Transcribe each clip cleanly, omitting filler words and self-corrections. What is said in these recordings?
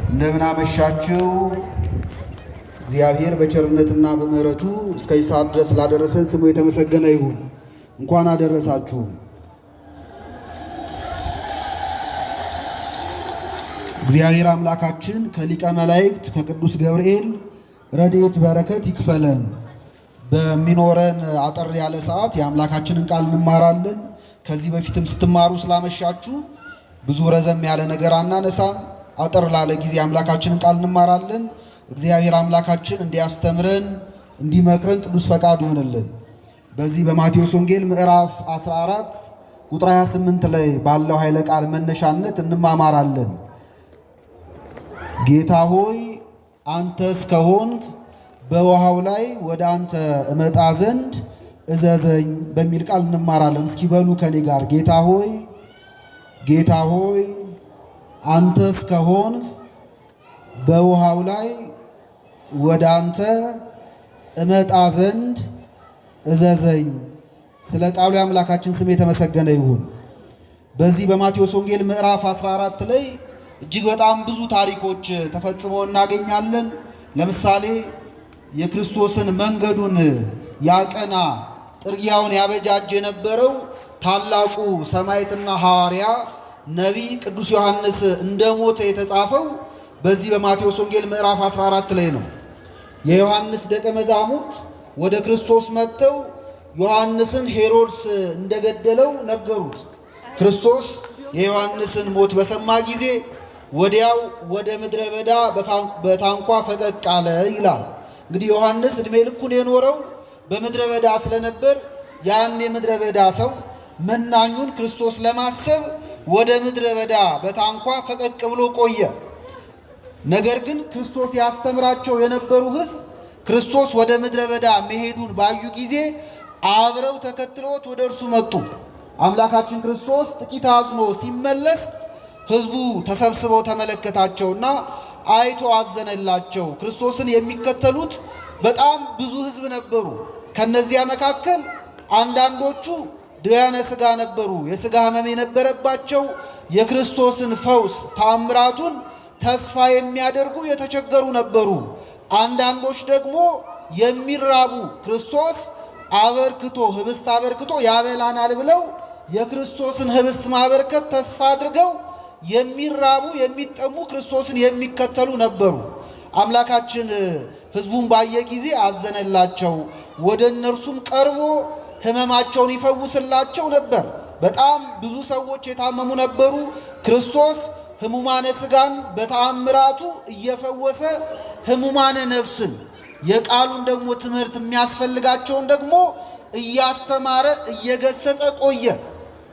እንደምን አመሻችሁ። እግዚአብሔር በቸርነትና በምሕረቱ እስከዚህ ሰዓት ድረስ ስላደረሰን ስሙ የተመሰገነ ይሁን። እንኳን አደረሳችሁ። እግዚአብሔር አምላካችን ከሊቀ መላእክት ከቅዱስ ገብርኤል ረድኤት በረከት ይክፈለን። በሚኖረን አጠር ያለ ሰዓት የአምላካችንን ቃል እንማራለን። ከዚህ በፊትም ስትማሩ ስላመሻችሁ ብዙ ረዘም ያለ ነገር አናነሳም። አጠር ላለ ጊዜ አምላካችንን ቃል እንማራለን። እግዚአብሔር አምላካችን እንዲያስተምረን እንዲመክረን ቅዱስ ፈቃድ ይሆንልን። በዚህ በማቴዎስ ወንጌል ምዕራፍ 14 ቁጥር 28 ላይ ባለው ኃይለ ቃል መነሻነት እንማማራለን። ጌታ ሆይ አንተስ ከሆንክ በውሃው ላይ ወደ አንተ እመጣ ዘንድ እዘዘኝ በሚል ቃል እንማራለን። እስኪ በሉ ከኔ ጋር ጌታ ሆይ አንተስ ከሆንክ በውሃው ላይ ወደ አንተ እመጣ ዘንድ እዘዘኝ። ስለ ቃሉ የአምላካችን ስም የተመሰገነ ይሁን። በዚህ በማቴዎስ ወንጌል ምዕራፍ 14 ላይ እጅግ በጣም ብዙ ታሪኮች ተፈጽመው እናገኛለን። ለምሳሌ የክርስቶስን መንገዱን ያቀና ጥርጊያውን ያበጃጅ የነበረው ታላቁ ሰማዕትና ሐዋርያ ነቢይ ቅዱስ ዮሐንስ እንደሞተ የተጻፈው በዚህ በማቴዎስ ወንጌል ምዕራፍ 14 ላይ ነው። የዮሐንስ ደቀ መዛሙርት ወደ ክርስቶስ መጥተው ዮሐንስን ሄሮድስ እንደገደለው ነገሩት። ክርስቶስ የዮሐንስን ሞት በሰማ ጊዜ ወዲያው ወደ ምድረ በዳ በታንኳ ፈቀቅ አለ ይላል። እንግዲህ ዮሐንስ ዕድሜ ልኩን የኖረው በምድረ በዳ ስለነበር ያን የምድረ በዳ ሰው መናኙን ክርስቶስ ለማሰብ ወደ ምድረ በዳ በታንኳ ፈቀቅ ብሎ ቆየ። ነገር ግን ክርስቶስ ያስተምራቸው የነበሩ ሕዝብ ክርስቶስ ወደ ምድረ በዳ መሄዱን ባዩ ጊዜ አብረው ተከትሎት ወደ እርሱ መጡ። አምላካችን ክርስቶስ ጥቂት አዝኖ ሲመለስ ሕዝቡ ተሰብስበው ተመለከታቸውና አይቶ አዘነላቸው። ክርስቶስን የሚከተሉት በጣም ብዙ ሕዝብ ነበሩ። ከነዚያ መካከል አንዳንዶቹ ድውያነ ሥጋ ነበሩ። የሥጋ ሕመም የነበረባቸው የክርስቶስን ፈውስ ተአምራቱን ተስፋ የሚያደርጉ የተቸገሩ ነበሩ። አንዳንዶች ደግሞ የሚራቡ ክርስቶስ አበርክቶ ህብስት አበርክቶ ያበላናል ብለው የክርስቶስን ህብስት ማበርከት ተስፋ አድርገው የሚራቡ የሚጠሙ ክርስቶስን የሚከተሉ ነበሩ። አምላካችን ሕዝቡን ባየ ጊዜ አዘነላቸው። ወደ እነርሱም ቀርቦ ሕመማቸውን ይፈውስላቸው ነበር። በጣም ብዙ ሰዎች የታመሙ ነበሩ። ክርስቶስ ሕሙማነ ሥጋን በተአምራቱ እየፈወሰ ሕሙማነ ነፍስን የቃሉን ደግሞ ትምህርት የሚያስፈልጋቸውን ደግሞ እያስተማረ እየገሰጸ ቆየ።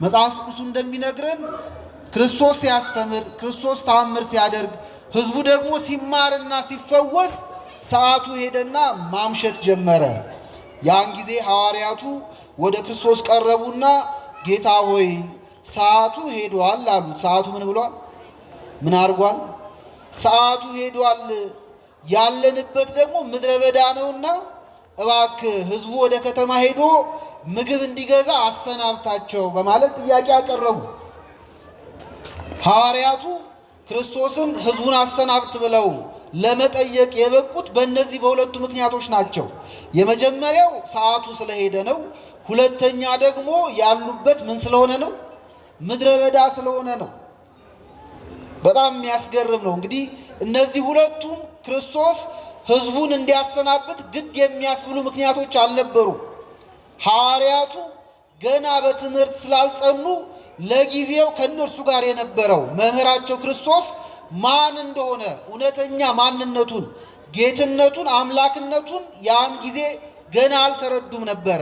መጽሐፍ ቅዱሱ እንደሚነግረን ክርስቶስ ሲያስተምር፣ ክርስቶስ ተአምር ሲያደርግ፣ ሕዝቡ ደግሞ ሲማርና ሲፈወስ ሰዓቱ ሄደና ማምሸት ጀመረ። ያን ጊዜ ሐዋርያቱ ወደ ክርስቶስ ቀረቡና ጌታ ሆይ ሰዓቱ ሄዷል አሉት። ሰዓቱ ምን ብሏል? ምን አድርጓል? ሰዓቱ ሄዷል፣ ያለንበት ደግሞ ምድረ በዳ ነውና እባክህ ሕዝቡ ወደ ከተማ ሄዶ ምግብ እንዲገዛ አሰናብታቸው በማለት ጥያቄ አቀረቡ። ሐዋርያቱ ክርስቶስን ሕዝቡን አሰናብት ብለው ለመጠየቅ የበቁት በእነዚህ በሁለቱ ምክንያቶች ናቸው። የመጀመሪያው ሰዓቱ ስለሄደ ነው። ሁለተኛ ደግሞ ያሉበት ምን ስለሆነ ነው? ምድረ በዳ ስለሆነ ነው። በጣም የሚያስገርም ነው። እንግዲህ እነዚህ ሁለቱም ክርስቶስ ሕዝቡን እንዲያሰናብት ግድ የሚያስብሉ ምክንያቶች አልነበሩ። ሐዋርያቱ ገና በትምህርት ስላልጸኑ ለጊዜው ከእነርሱ ጋር የነበረው መምህራቸው ክርስቶስ ማን እንደሆነ እውነተኛ ማንነቱን፣ ጌትነቱን፣ አምላክነቱን ያን ጊዜ ገና አልተረዱም ነበረ።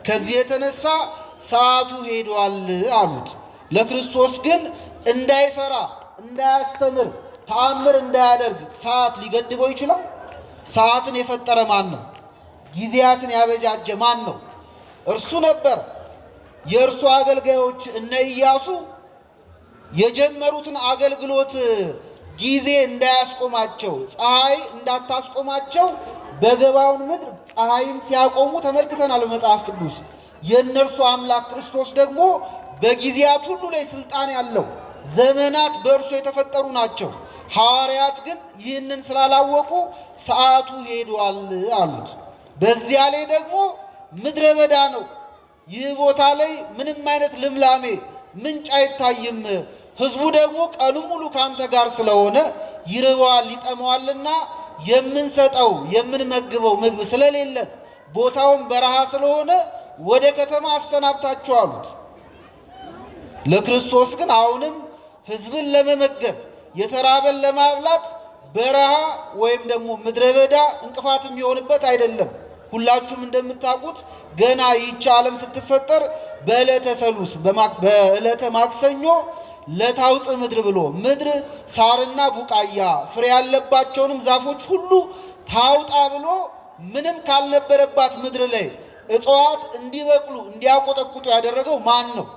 ከዚህ የተነሳ ሰዓቱ ሄዷል አሉት። ለክርስቶስ ግን እንዳይሰራ፣ እንዳያስተምር፣ ተአምር እንዳያደርግ ሰዓት ሊገድበው ይችላል? ሰዓትን የፈጠረ ማን ነው? ጊዜያትን ያበጃጀ ማን ነው? እርሱ ነበር። የእርሱ አገልጋዮች እነ ኢያሱ የጀመሩትን አገልግሎት ጊዜ እንዳያስቆማቸው፣ ፀሐይ እንዳታስቆማቸው በገባውን ምድር ፀሐይን ሲያቆሙ ተመልክተናል በመጽሐፍ ቅዱስ። የእነርሱ አምላክ ክርስቶስ ደግሞ በጊዜያት ሁሉ ላይ ስልጣን ያለው ዘመናት በእርሱ የተፈጠሩ ናቸው። ሐዋርያት ግን ይህንን ስላላወቁ ሰዓቱ ሄዷል አሉት። በዚያ ላይ ደግሞ ምድረ በዳ ነው። ይህ ቦታ ላይ ምንም አይነት ልምላሜ ምንጭ አይታይም። ሕዝቡ ደግሞ ቀኑ ሙሉ ካንተ ጋር ስለሆነ ይርበዋል ይጠመዋልና የምንሰጠው የምንመግበው ምግብ ስለሌለ ቦታውን በረሃ ስለሆነ ወደ ከተማ አሰናብታቸው አሉት። ለክርስቶስ ግን አሁንም ሕዝብን ለመመገብ የተራበን ለማብላት በረሃ ወይም ደግሞ ምድረ በዳ እንቅፋት የሚሆንበት አይደለም። ሁላችሁም እንደምታውቁት ገና ይህች ዓለም ስትፈጠር በዕለተ ሰሉስ በዕለተ ማክሰኞ ለታውፅ ምድር ብሎ ምድር ሳርና ቡቃያ ፍሬ ያለባቸውንም ዛፎች ሁሉ ታውጣ ብሎ ምንም ካልነበረባት ምድር ላይ እጽዋት እንዲበቅሉ እንዲያቆጠቁጡ ያደረገው ማን ነው?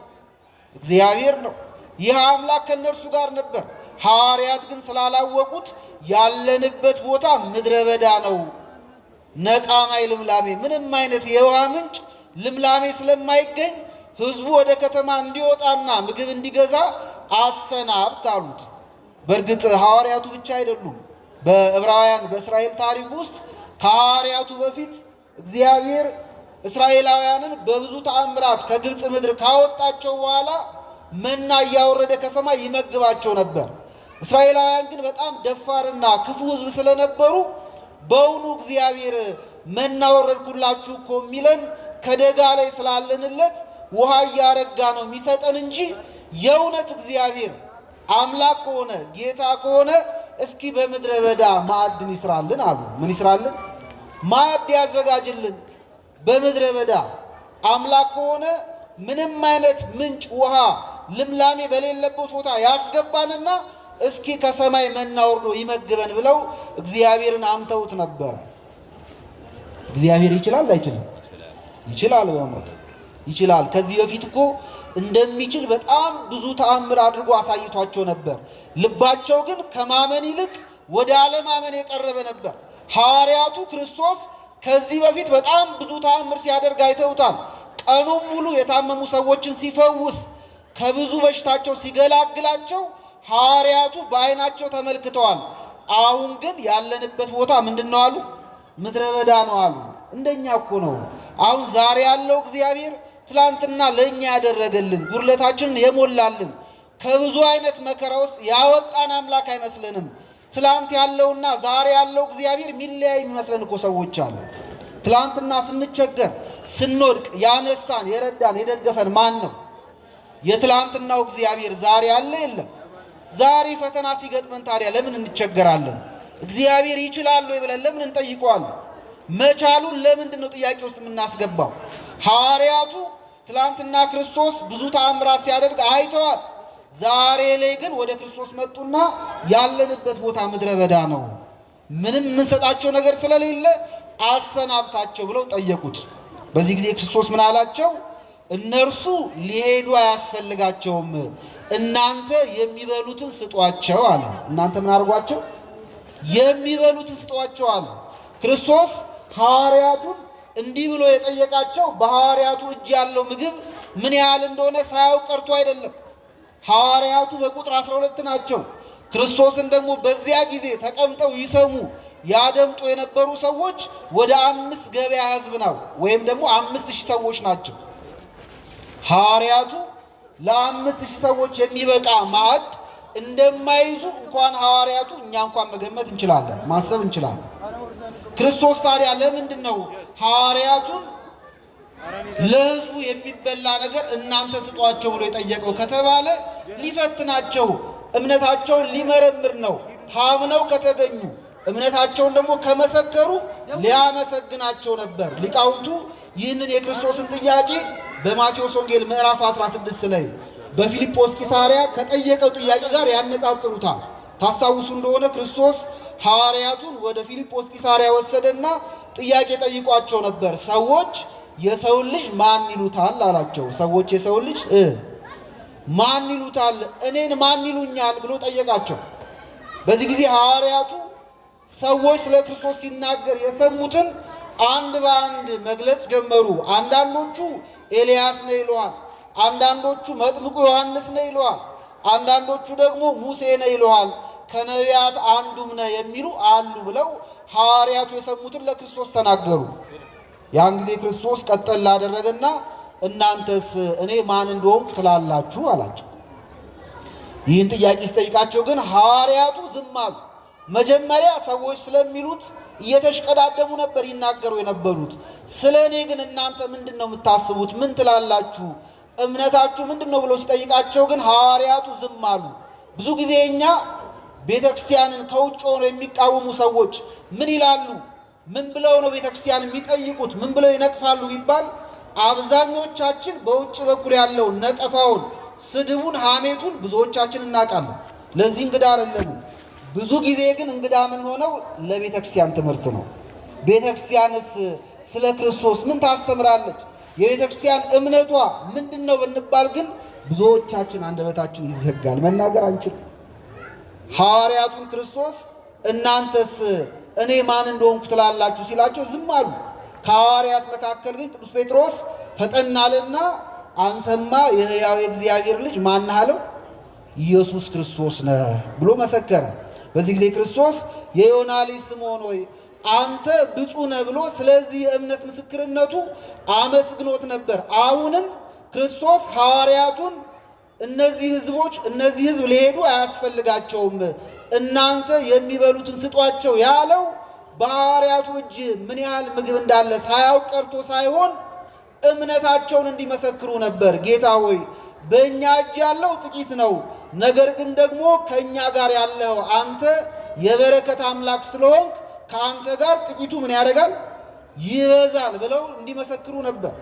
እግዚአብሔር ነው። ይህ አምላክ ከእነርሱ ጋር ነበር። ሐዋርያት ግን ስላላወቁት ያለንበት ቦታ ምድረ በዳ ነው። ነቃማይ ልምላሜ ምንም አይነት የውሃ ምንጭ ልምላሜ ስለማይገኝ ሕዝቡ ወደ ከተማ እንዲወጣና ምግብ እንዲገዛ አሰናብት አሉት። በእርግጥ ሐዋርያቱ ብቻ አይደሉም። በዕብራውያን በእስራኤል ታሪክ ውስጥ ከሐዋርያቱ በፊት እግዚአብሔር እስራኤላውያንን በብዙ ተአምራት ከግብፅ ምድር ካወጣቸው በኋላ መና እያወረደ ከሰማይ ይመግባቸው ነበር። እስራኤላውያን ግን በጣም ደፋርና ክፉ ሕዝብ ስለነበሩ በእውኑ እግዚአብሔር መና ወረድኩላችሁ እኮ የሚለን ከደጋ ላይ ስላለንለት ውሃ እያረጋ ነው የሚሰጠን እንጂ የእውነት እግዚአብሔር አምላክ ከሆነ ጌታ ከሆነ እስኪ በምድረ በዳ ማዕድን ይስራልን አሉ። ምን ይስራልን? ማዕድ ያዘጋጅልን። በምድረ በዳ አምላክ ከሆነ ምንም አይነት ምንጭ ውሃ ልምላሜ በሌለበት ቦታ ያስገባንና እስኪ ከሰማይ መና ወርዶ ይመግበን ብለው እግዚአብሔርን አምተውት ነበረ። እግዚአብሔር ይችላል አይችልም? ይችላል። በእውነቱ ይችላል። ከዚህ በፊት እኮ እንደሚችል በጣም ብዙ ተአምር አድርጎ አሳይቷቸው ነበር። ልባቸው ግን ከማመን ይልቅ ወደ አለማመን የቀረበ ነበር። ሐዋርያቱ ክርስቶስ ከዚህ በፊት በጣም ብዙ ተአምር ሲያደርግ አይተውታል። ቀኑን ሙሉ የታመሙ ሰዎችን ሲፈውስ፣ ከብዙ በሽታቸው ሲገላግላቸው ሐዋርያቱ በዓይናቸው ተመልክተዋል። አሁን ግን ያለንበት ቦታ ምንድን ነው አሉ? ምድረ በዳ ነው አሉ። እንደኛ እኮ ነው። አሁን ዛሬ ያለው እግዚአብሔር ትላንትና ለእኛ ያደረገልን ጉድለታችንን የሞላልን ከብዙ አይነት መከራ ውስጥ ያወጣን አምላክ አይመስለንም። ትላንት ያለውና ዛሬ ያለው እግዚአብሔር ሚለያይ የሚመስለን እኮ ሰዎች አሉ። ትላንትና ስንቸገር ስንወድቅ ያነሳን የረዳን የደገፈን ማን ነው? የትላንትናው እግዚአብሔር ዛሬ አለ የለም? ዛሬ ፈተና ሲገጥመን ታዲያ ለምን እንቸገራለን? እግዚአብሔር ይችላል ወይ ብለን ለምን እንጠይቀዋለን? መቻሉን ለምንድን ነው ጥያቄ ውስጥ የምናስገባው? ሐዋርያቱ ትላንትና ክርስቶስ ብዙ ተአምራት ሲያደርግ አይተዋል። ዛሬ ላይ ግን ወደ ክርስቶስ መጡና ያለንበት ቦታ ምድረ በዳ ነው፣ ምንም የምንሰጣቸው ነገር ስለሌለ አሰናብታቸው ብለው ጠየቁት። በዚህ ጊዜ ክርስቶስ ምን አላቸው? እነርሱ ሊሄዱ አያስፈልጋቸውም፣ እናንተ የሚበሉትን ስጧቸው አለ። እናንተ ምን አድርጓቸው? የሚበሉትን ስጧቸው አለ። ክርስቶስ ሐዋርያቱን እንዲህ ብሎ የጠየቃቸው በሐዋርያቱ እጅ ያለው ምግብ ምን ያህል እንደሆነ ሳያውቅ ቀርቶ አይደለም። ሐዋርያቱ በቁጥር 12 ናቸው። ክርስቶስን ደግሞ በዚያ ጊዜ ተቀምጠው ይሰሙ ያደምጡ የነበሩ ሰዎች ወደ 5 ገበያ ሕዝብ ነው ወይም ደግሞ 5000 ሰዎች ናቸው። ሐዋርያቱ ለ5000 ሰዎች የሚበቃ ማዕድ እንደማይዙ እንኳን ሐዋርያቱ እኛ እንኳን መገመት እንችላለን፣ ማሰብ እንችላለን። ክርስቶስ ታዲያ ለምንድን ነው ሐዋርያቱን ለሕዝቡ የሚበላ ነገር እናንተ ስጧቸው ብሎ የጠየቀው ከተባለ ሊፈትናቸው፣ እምነታቸውን ሊመረምር ነው። ታምነው ከተገኙ እምነታቸውን ደግሞ ከመሰከሩ ሊያመሰግናቸው ነበር። ሊቃውንቱ ይህንን የክርስቶስን ጥያቄ በማቴዎስ ወንጌል ምዕራፍ 16 ላይ በፊልጶስ ቂሳርያ ከጠየቀው ጥያቄ ጋር ያነጻጽሩታል። ታስታውሱ እንደሆነ ክርስቶስ ሐዋርያቱን ወደ ፊልጶስ ቂሳርያ ወሰደና ጥያቄ ጠይቋቸው ነበር። ሰዎች የሰውን ልጅ ማን ይሉታል አላቸው። ሰዎች የሰውን ልጅ ማን ይሉታል? እኔን ማን ይሉኛል ብሎ ጠየቃቸው። በዚህ ጊዜ ሐዋርያቱ ሰዎች ስለ ክርስቶስ ሲናገር የሰሙትን አንድ በአንድ መግለጽ ጀመሩ። አንዳንዶቹ ኤልያስ ነው ይለዋል፣ አንዳንዶቹ መጥምቁ ዮሐንስ ነው ይለዋል፣ አንዳንዶቹ ደግሞ ሙሴ ነው ይለዋል፣ ከነቢያት አንዱም ነህ የሚሉ አሉ ብለው ሐዋርያቱ የሰሙትን ለክርስቶስ ተናገሩ። ያን ጊዜ ክርስቶስ ቀጠል አደረገና እናንተስ እኔ ማን እንደሆንኩ ትላላችሁ አላቸው። ይህን ጥያቄ ሲጠይቃቸው ግን ሐዋርያቱ ዝም አሉ። መጀመሪያ ሰዎች ስለሚሉት እየተሽቀዳደሙ ነበር ይናገሩ የነበሩት። ስለ እኔ ግን እናንተ ምንድን ነው የምታስቡት? ምን ትላላችሁ? እምነታችሁ ምንድን ነው ብሎ ሲጠይቃቸው ግን ሐዋርያቱ ዝም አሉ። ብዙ ጊዜ እኛ ቤተክርስቲያንን ከውጭ ሆነው የሚቃወሙ ሰዎች ምን ይላሉ? ምን ብለው ነው ቤተክርስቲያን የሚጠይቁት? ምን ብለው ይነቅፋሉ ቢባል አብዛኞቻችን በውጭ በኩል ያለውን ነቀፋውን፣ ስድቡን፣ ሐሜቱን ብዙዎቻችን እናውቃለን። ለዚህ እንግዳ አይደለንም። ብዙ ጊዜ ግን እንግዳ ምን ሆነው ለቤተክርስቲያን ትምህርት ነው። ቤተክርስቲያንስ ስለ ክርስቶስ ምን ታስተምራለች? የቤተክርስቲያን እምነቷ ምንድን ነው ብንባል ግን ብዙዎቻችን አንደበታችን ይዘጋል፣ መናገር አንችልም። ሐዋርያቱን ክርስቶስ እናንተስ እኔ ማን እንደሆንኩ ትላላችሁ ሲላቸው ዝም አሉ። ከሐዋርያት መካከል ግን ቅዱስ ጴጥሮስ ፈጠን አለና አንተማ የሕያው የእግዚአብሔር ልጅ ማን አለው? ኢየሱስ ክርስቶስ ነህ ብሎ መሰከረ። በዚህ ጊዜ ክርስቶስ የዮና ልጅ ስምዖን ሆይ አንተ ብፁዕ ነህ ብሎ ስለዚህ የእምነት ምስክርነቱ አመስግኖት ነበር። አሁንም ክርስቶስ ሐዋርያቱን እነዚህ ሕዝብ ሊሄዱ አያስፈልጋቸውም፣ እናንተ የሚበሉትን ስጧቸው ያለው በሐዋርያቱ እጅ ምን ያህል ምግብ እንዳለ ሳያውቅ ቀርቶ ሳይሆን እምነታቸውን እንዲመሰክሩ ነበር። ጌታ ሆይ በእኛ እጅ ያለው ጥቂት ነው፣ ነገር ግን ደግሞ ከእኛ ጋር ያለው አንተ የበረከት አምላክ ስለሆንክ ከአንተ ጋር ጥቂቱ ምን ያደርጋል? ይበዛል ብለው እንዲመሰክሩ ነበር።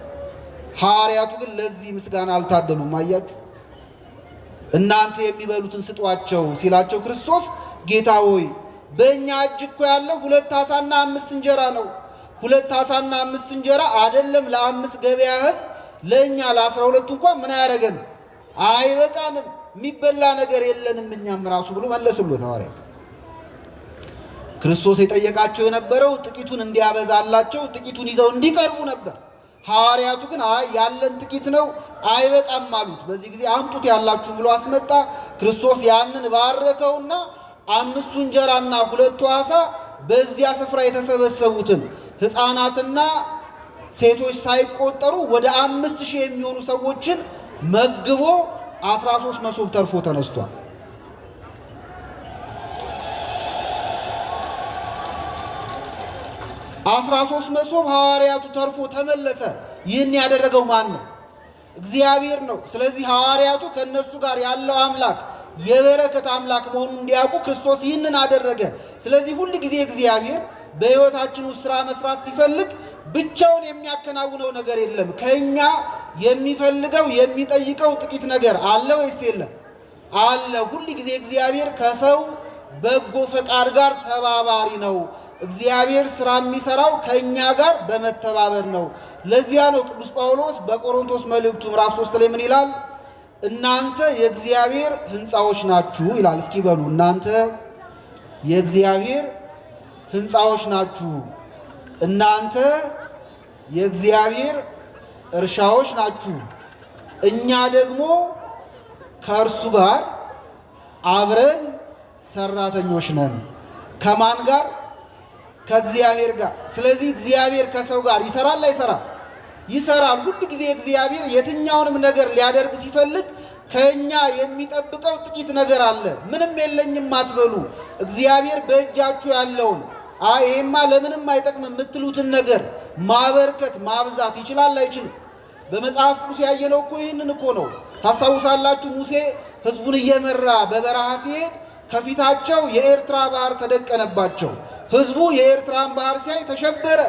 ሐዋርያቱ ግን ለዚህ ምስጋና አልታደሉም። አያችሁ፣ እናንተ የሚበሉትን ስጧቸው ሲላቸው ክርስቶስ ጌታ ሆይ በእኛ እጅ እኮ ያለው 2 ዓሣና 5 እንጀራ ነው። 2 ዓሣና 5 እንጀራ አይደለም ለ5 ገበያ ሕዝብ ለእኛ ለ12 እንኳን ምን አያደርገን? አይበቃንም፣ የሚበላ ነገር የለንም እኛም ራሱ ብሎ መለሱለት ሐዋርያቱ። ክርስቶስ የጠየቃቸው የነበረው ጥቂቱን እንዲያበዛላቸው ጥቂቱን ይዘው እንዲቀርቡ ነበር። ሐዋርያቱ ግን ያለን ጥቂት ነው አይበቃም አሉት። በዚህ ጊዜ አምጡት ያላችሁ ብሎ አስመጣ። ክርስቶስ ያንን ባረከውና 5 እንጀራና 2 ዓሣ በዚያ ስፍራ የተሰበሰቡትን ሕፃናትና ሴቶች ሳይቆጠሩ ወደ 5000 የሚሆኑ ሰዎችን መግቦ 13 መሶብ ተርፎ ተነስቷል። አስራሶስት መሶብ ሐዋርያቱ ተርፎ ተመለሰ። ይህን ያደረገው ማን ነው? እግዚአብሔር ነው። ስለዚህ ሐዋርያቱ ከነሱ ጋር ያለው አምላክ የበረከት አምላክ መሆኑን እንዲያውቁ ክርስቶስ ይህንን አደረገ። ስለዚህ ሁል ጊዜ እግዚአብሔር በሕይወታችን ውስጥ ሥራ መስራት ሲፈልግ ብቻውን የሚያከናውነው ነገር የለም። ከኛ የሚፈልገው የሚጠይቀው ጥቂት ነገር አለ ወይስ የለም? አለ። ሁል ጊዜ እግዚአብሔር ከሰው በጎ ፈቃድ ጋር ተባባሪ ነው። እግዚአብሔር ሥራ የሚሰራው ከኛ ጋር በመተባበር ነው። ለዚያ ነው ቅዱስ ጳውሎስ በቆሮንቶስ መልእክቱ ምዕራፍ 3 ላይ ምን ይላል? እናንተ የእግዚአብሔር ሕንፃዎች ናችሁ ይላል። እስኪ በሉ እናንተ የእግዚአብሔር ሕንፃዎች ናችሁ፣ እናንተ የእግዚአብሔር እርሻዎች ናችሁ፣ እኛ ደግሞ ከእርሱ ጋር አብረን ሰራተኞች ነን። ከማን ጋር? ከእግዚአብሔር ጋር። ስለዚህ እግዚአብሔር ከሰው ጋር ይሰራል አይሰራም? ይሰራል። ሁሉ ጊዜ እግዚአብሔር የትኛውንም ነገር ሊያደርግ ሲፈልግ ከኛ የሚጠብቀው ጥቂት ነገር አለ። ምንም የለኝም አትበሉ። እግዚአብሔር በእጃችሁ ያለውን ይሄማ ለምንም አይጠቅም የምትሉትን ነገር ማበርከት ማብዛት ይችላል አይችልም? በመጽሐፍ ቅዱስ ያየነው እኮ ይህንን እኮ ነው። ታስታውሳላችሁ? ሙሴ ሕዝቡን እየመራ በበረሃ ሲሄድ ከፊታቸው የኤርትራ ባህር ተደቀነባቸው። ሕዝቡ የኤርትራን ባህር ሲያይ ተሸበረ።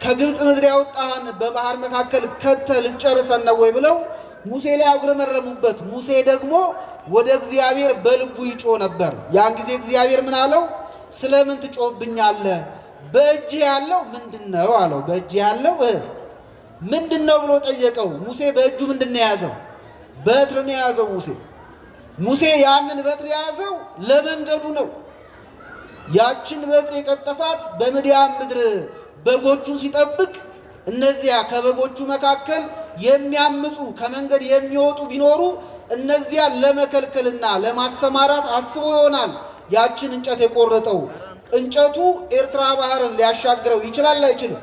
ከግብፅ ምድር ያወጣህን በባህር መካከል ከተህ ልጨርሰን ነው ወይ ብለው ሙሴ ላይ አጉረመረሙበት። ሙሴ ደግሞ ወደ እግዚአብሔር በልቡ ይጮህ ነበር። ያን ጊዜ እግዚአብሔር ምን አለው? ስለምን ትጮህብኛለህ? በእጅህ ያለው ምንድነው አለው። በእጅህ ያለው ምንድነው ብሎ ጠየቀው። ሙሴ በእጁ ምንድነው የያዘው? በትር ነው የያዘው። ሙሴ ያንን በትር የያዘው ለመንገዱ ነው። ያችን በትር የቀጠፋት በምድያም ምድር በጎቹን ሲጠብቅ እነዚያ ከበጎቹ መካከል የሚያምፁ ከመንገድ የሚወጡ ቢኖሩ እነዚያን ለመከልከልና ለማሰማራት አስቦ ይሆናል። ያችን እንጨት የቆረጠው? እንጨቱ ኤርትራ ባህርን ሊያሻግረው ይችላል አይችልም?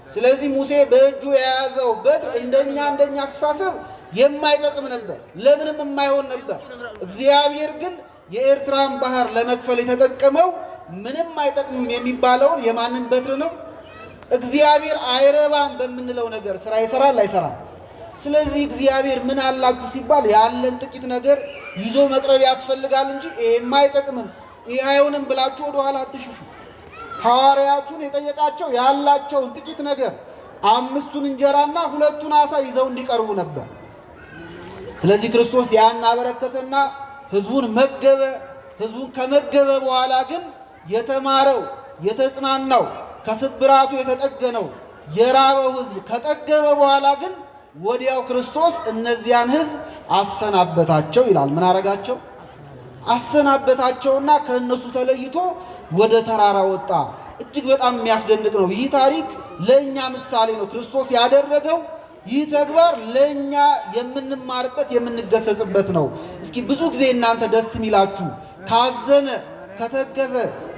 ስለዚህ ሙሴ በእጁ የያዘው በትር እንደኛ አስተሳሰብ የማይጠቅም ነበር፣ ለምንም የማይሆን ነበር። እግዚአብሔር ግን የኤርትራን ባህር ለመክፈል የተጠቀመው ምንም አይጠቅምም የሚባለውን የማንን በትር ነው? እግዚአብሔር አይረባም በምንለው ነገር ስራ ይሰራል አይሰራም? ስለዚህ እግዚአብሔር ምን አላችሁ ሲባል ያለን ጥቂት ነገር ይዞ መቅረብ ያስፈልጋል እንጂ ይሄማ አይጠቅምም ይሄ አይሆንም ብላችሁ ወደ ኋላ አትሽሹ። ሐዋርያቱን የጠየቃቸው ያላቸውን ጥቂት ነገር 5ቱን እንጀራና 2ቱን ዓሣ ይዘው እንዲቀርቡ ነበር። ስለዚህ ክርስቶስ ያን አበረከተና ሕዝቡን መገበ። ሕዝቡን ከመገበ በኋላ ግን የተማረው የተጽናናው ከስብራቱ የተጠገነው የራበው ሕዝብ ከጠገበ በኋላ ግን ወዲያው ክርስቶስ እነዚያን ሕዝብ አሰናበታቸው ይላል። ምን አረጋቸው? አሰናበታቸውና ከእነሱ ተለይቶ ወደ ተራራ ወጣ። እጅግ በጣም የሚያስደንቅ ነው። ይህ ታሪክ ለእኛ ምሳሌ ነው። ክርስቶስ ያደረገው ይህ ተግባር ለእኛ የምንማርበት የምንገሰጽበት ነው። እስኪ ብዙ ጊዜ እናንተ ደስ የሚላችሁ ካዘነ ከተገዘ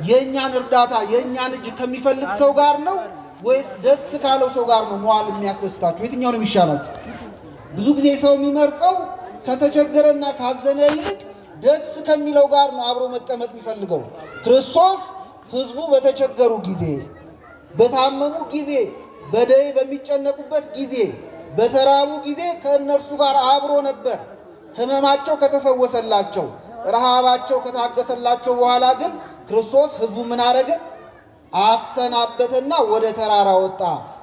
የእኛን እርዳታ የእኛን እጅ ከሚፈልግ ሰው ጋር ነው ወይስ ደስ ካለው ሰው ጋር ነው መዋል የሚያስደስታችሁ? የትኛው ነው የሚሻላችሁ? ብዙ ጊዜ ሰው የሚመርጠው ከተቸገረና ካዘነ ይልቅ ደስ ከሚለው ጋር ነው አብሮ መቀመጥ የሚፈልገው። ክርስቶስ ሕዝቡ በተቸገሩ ጊዜ፣ በታመሙ ጊዜ፣ በደዌ በሚጨነቁበት ጊዜ፣ በተራቡ ጊዜ ከእነርሱ ጋር አብሮ ነበር። ሕመማቸው ከተፈወሰላቸው፣ ረሃባቸው ከታገሰላቸው በኋላ ግን ክርስቶስ ሕዝቡ ምን አረገ? አሰናበተና ወደ ተራራ ወጣ።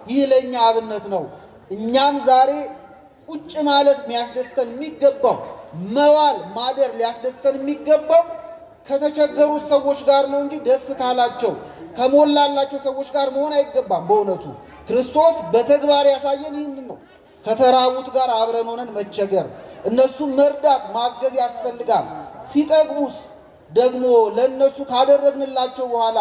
ይህ ለእኛ አብነት ነው። እኛም ዛሬ ቁጭ ማለት የሚያስደስተን የሚገባው መዋል ማደር ሊያስደስተን የሚገባው ከተቸገሩ ሰዎች ጋር ነው እንጂ ደስ ካላቸው ከሞላላቸው ሰዎች ጋር መሆን አይገባም። በእውነቱ ክርስቶስ በተግባር ያሳየን ይህንን ነው። ከተራቡት ጋር አብረን ሆነን መቸገር፣ እነሱም መርዳት ማገዝ ያስፈልጋል። ሲጠግቡስ ደግሞ ለእነሱ ካደረግንላቸው በኋላ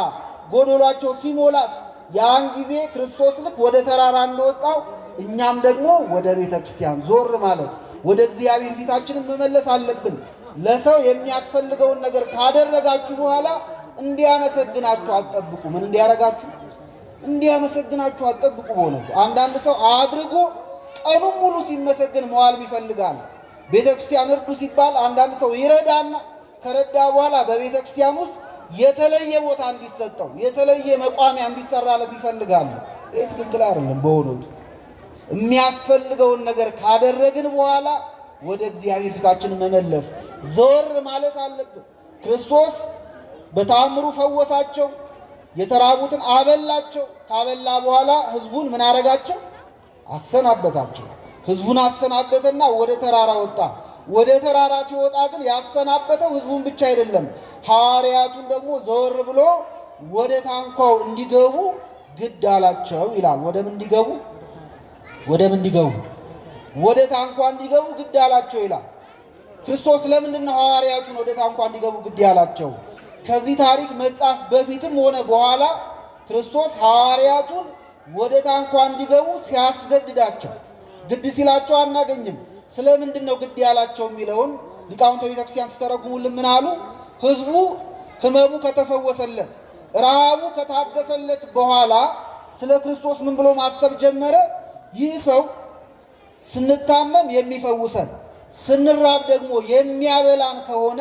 ጎደሏቸው ሲሞላስ ያን ጊዜ ክርስቶስ ልክ ወደ ተራራ እንደወጣው እኛም ደግሞ ወደ ቤተ ክርስቲያን ዞር ማለት ወደ እግዚአብሔር ፊታችንን መመለስ አለብን። ለሰው የሚያስፈልገውን ነገር ካደረጋችሁ በኋላ እንዲያመሰግናችሁ አትጠብቁ። ምን እንዲያረጋችሁ? እንዲያመሰግናችሁ አትጠብቁ። በእውነቱ አንዳንድ ሰው አድርጎ ቀኑን ሙሉ ሲመሰግን መዋል ይፈልጋል። ቤተ ክርስቲያን እርዱ ሲባል አንዳንድ ሰው ይረዳና ከረዳ በኋላ በቤተ ክርስቲያን ውስጥ የተለየ ቦታ እንዲሰጠው የተለየ መቋሚያ እንዲሰራለት ይፈልጋል። ይህ ትክክል አይደለም። በእውነቱ የሚያስፈልገውን ነገር ካደረግን በኋላ ወደ እግዚአብሔር ፊታችንን መመለስ ዞር ማለት አለብን። ክርስቶስ በተአምሩ ፈወሳቸው፣ የተራቡትን አበላቸው። ካበላ በኋላ ሕዝቡን ምን አረጋቸው? አሰናበታቸው። ሕዝቡን አሰናበተና ወደ ተራራ ወጣ። ወደ ተራራ ሲወጣ ግን ያሰናበተው ሕዝቡን ብቻ አይደለም፣ ሐዋርያቱን ደግሞ ዘወር ብሎ ወደ ታንኳው እንዲገቡ ግድ አላቸው ይላል። ወደ ምን እንዲገቡ? ወደ ታንኳ እንዲገቡ ግድ አላቸው ይላል። ክርስቶስ ለምንድን ነው ሐዋርያቱን ወደ ታንኳ እንዲገቡ ግድ ያላቸው? ከዚህ ታሪክ መጻፍ በፊትም ሆነ በኋላ ክርስቶስ ሐዋርያቱን ወደ ታንኳ እንዲገቡ ሲያስገድዳቸው፣ ግድ ሲላቸው አናገኝም። ስለምንድን ነው ግድ ያላቸው የሚለውን ሊቃውንተ ቤተክርስቲያን ሲተረጉሙልን ምን አሉ? ሕዝቡ ሕመሙ ከተፈወሰለት፣ ረሃቡ ከታገሰለት በኋላ ስለ ክርስቶስ ምን ብሎ ማሰብ ጀመረ? ይህ ሰው ስንታመም የሚፈውሰን ስንራብ ደግሞ የሚያበላን ከሆነ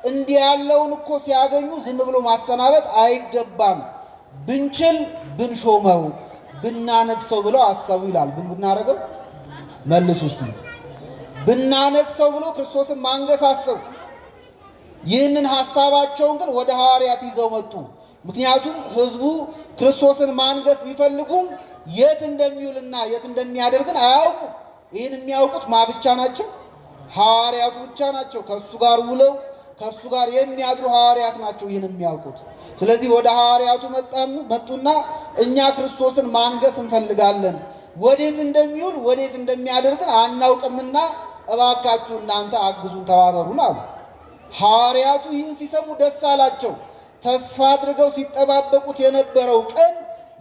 እንዲህ ያለውን እኮ ሲያገኙ ዝም ብሎ ማሰናበት አይገባም፣ ብንችል ብንሾመው ብናነግሰው ብለው አሰቡ ይላል። ብናረገው መልሱ እስቲ። ብናነግሰው ብሎ ክርስቶስን ማንገስ አሰቡ። ይህንን ሐሳባቸውን ግን ወደ ሐዋርያት ይዘው መጡ። ምክንያቱም ሕዝቡ ክርስቶስን ማንገስ ቢፈልጉም የት እንደሚውልና የት እንደሚያደርግን አያውቁም። ይህን የሚያውቁት ማ ብቻ ናቸው? ሐዋርያቱ ብቻ ናቸው። ከእሱ ጋር ውለው ከእሱ ጋር የሚያድሩ ሐዋርያት ናቸው ይህን የሚያውቁት። ስለዚህ ወደ ሐዋርያቱ መጡና እኛ ክርስቶስን ማንገስ እንፈልጋለን፣ ወዴት እንደሚውል ወዴት እንደሚያደርግን አናውቅምና እባካችሁ እናንተ አግዙን፣ ተባበሩን አሉ። ሐዋርያቱ ይህን ሲሰሙ ደስ አላቸው። ተስፋ አድርገው ሲጠባበቁት የነበረው ቀን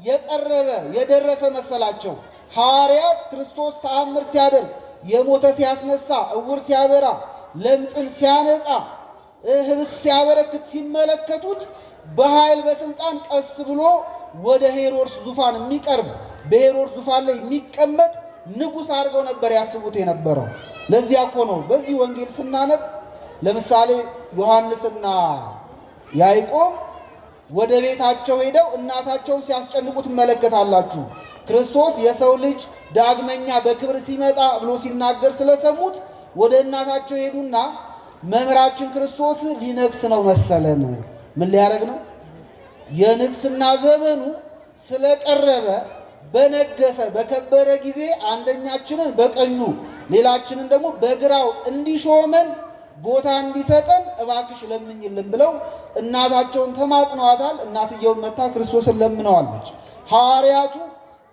የቀረበ የደረሰ መሰላቸው። ሐዋርያት ክርስቶስ ተአምር ሲያደርግ፣ የሞተ ሲያስነሳ፣ እውር ሲያበራ፣ ለምጽን ሲያነጻ፣ ህብስት ሲያበረክት ሲመለከቱት በኃይል በስልጣን ቀስ ብሎ ወደ ሄሮድስ ዙፋን የሚቀርብ በሄሮድስ ዙፋን ላይ የሚቀመጥ ንጉሥ አድርገው ነበር ያስቡት የነበረው። ለዚያ እኮ ነው በዚህ ወንጌል ስናነብ ለምሳሌ ዮሐንስና ያዕቆብ ወደ ቤታቸው ሄደው እናታቸውን ሲያስጨንቁት ትመለከታላችሁ። ክርስቶስ የሰው ልጅ ዳግመኛ በክብር ሲመጣ ብሎ ሲናገር ስለሰሙት ወደ እናታቸው ሄዱና መምህራችን ክርስቶስ ሊነግስ ነው መሰለን። ምን ሊያደርግ ነው? የንግስና ዘመኑ ስለቀረበ በነገሰ በከበረ ጊዜ አንደኛችንን በቀኙ ሌላችንን ደግሞ በግራው እንዲሾመን ቦታ እንዲሰጠን እባክሽ ለምኝልን ብለው እናታቸውን ተማጽነዋታል። እናትየውን መታ ክርስቶስን ለምነዋለች። ሐዋርያቱ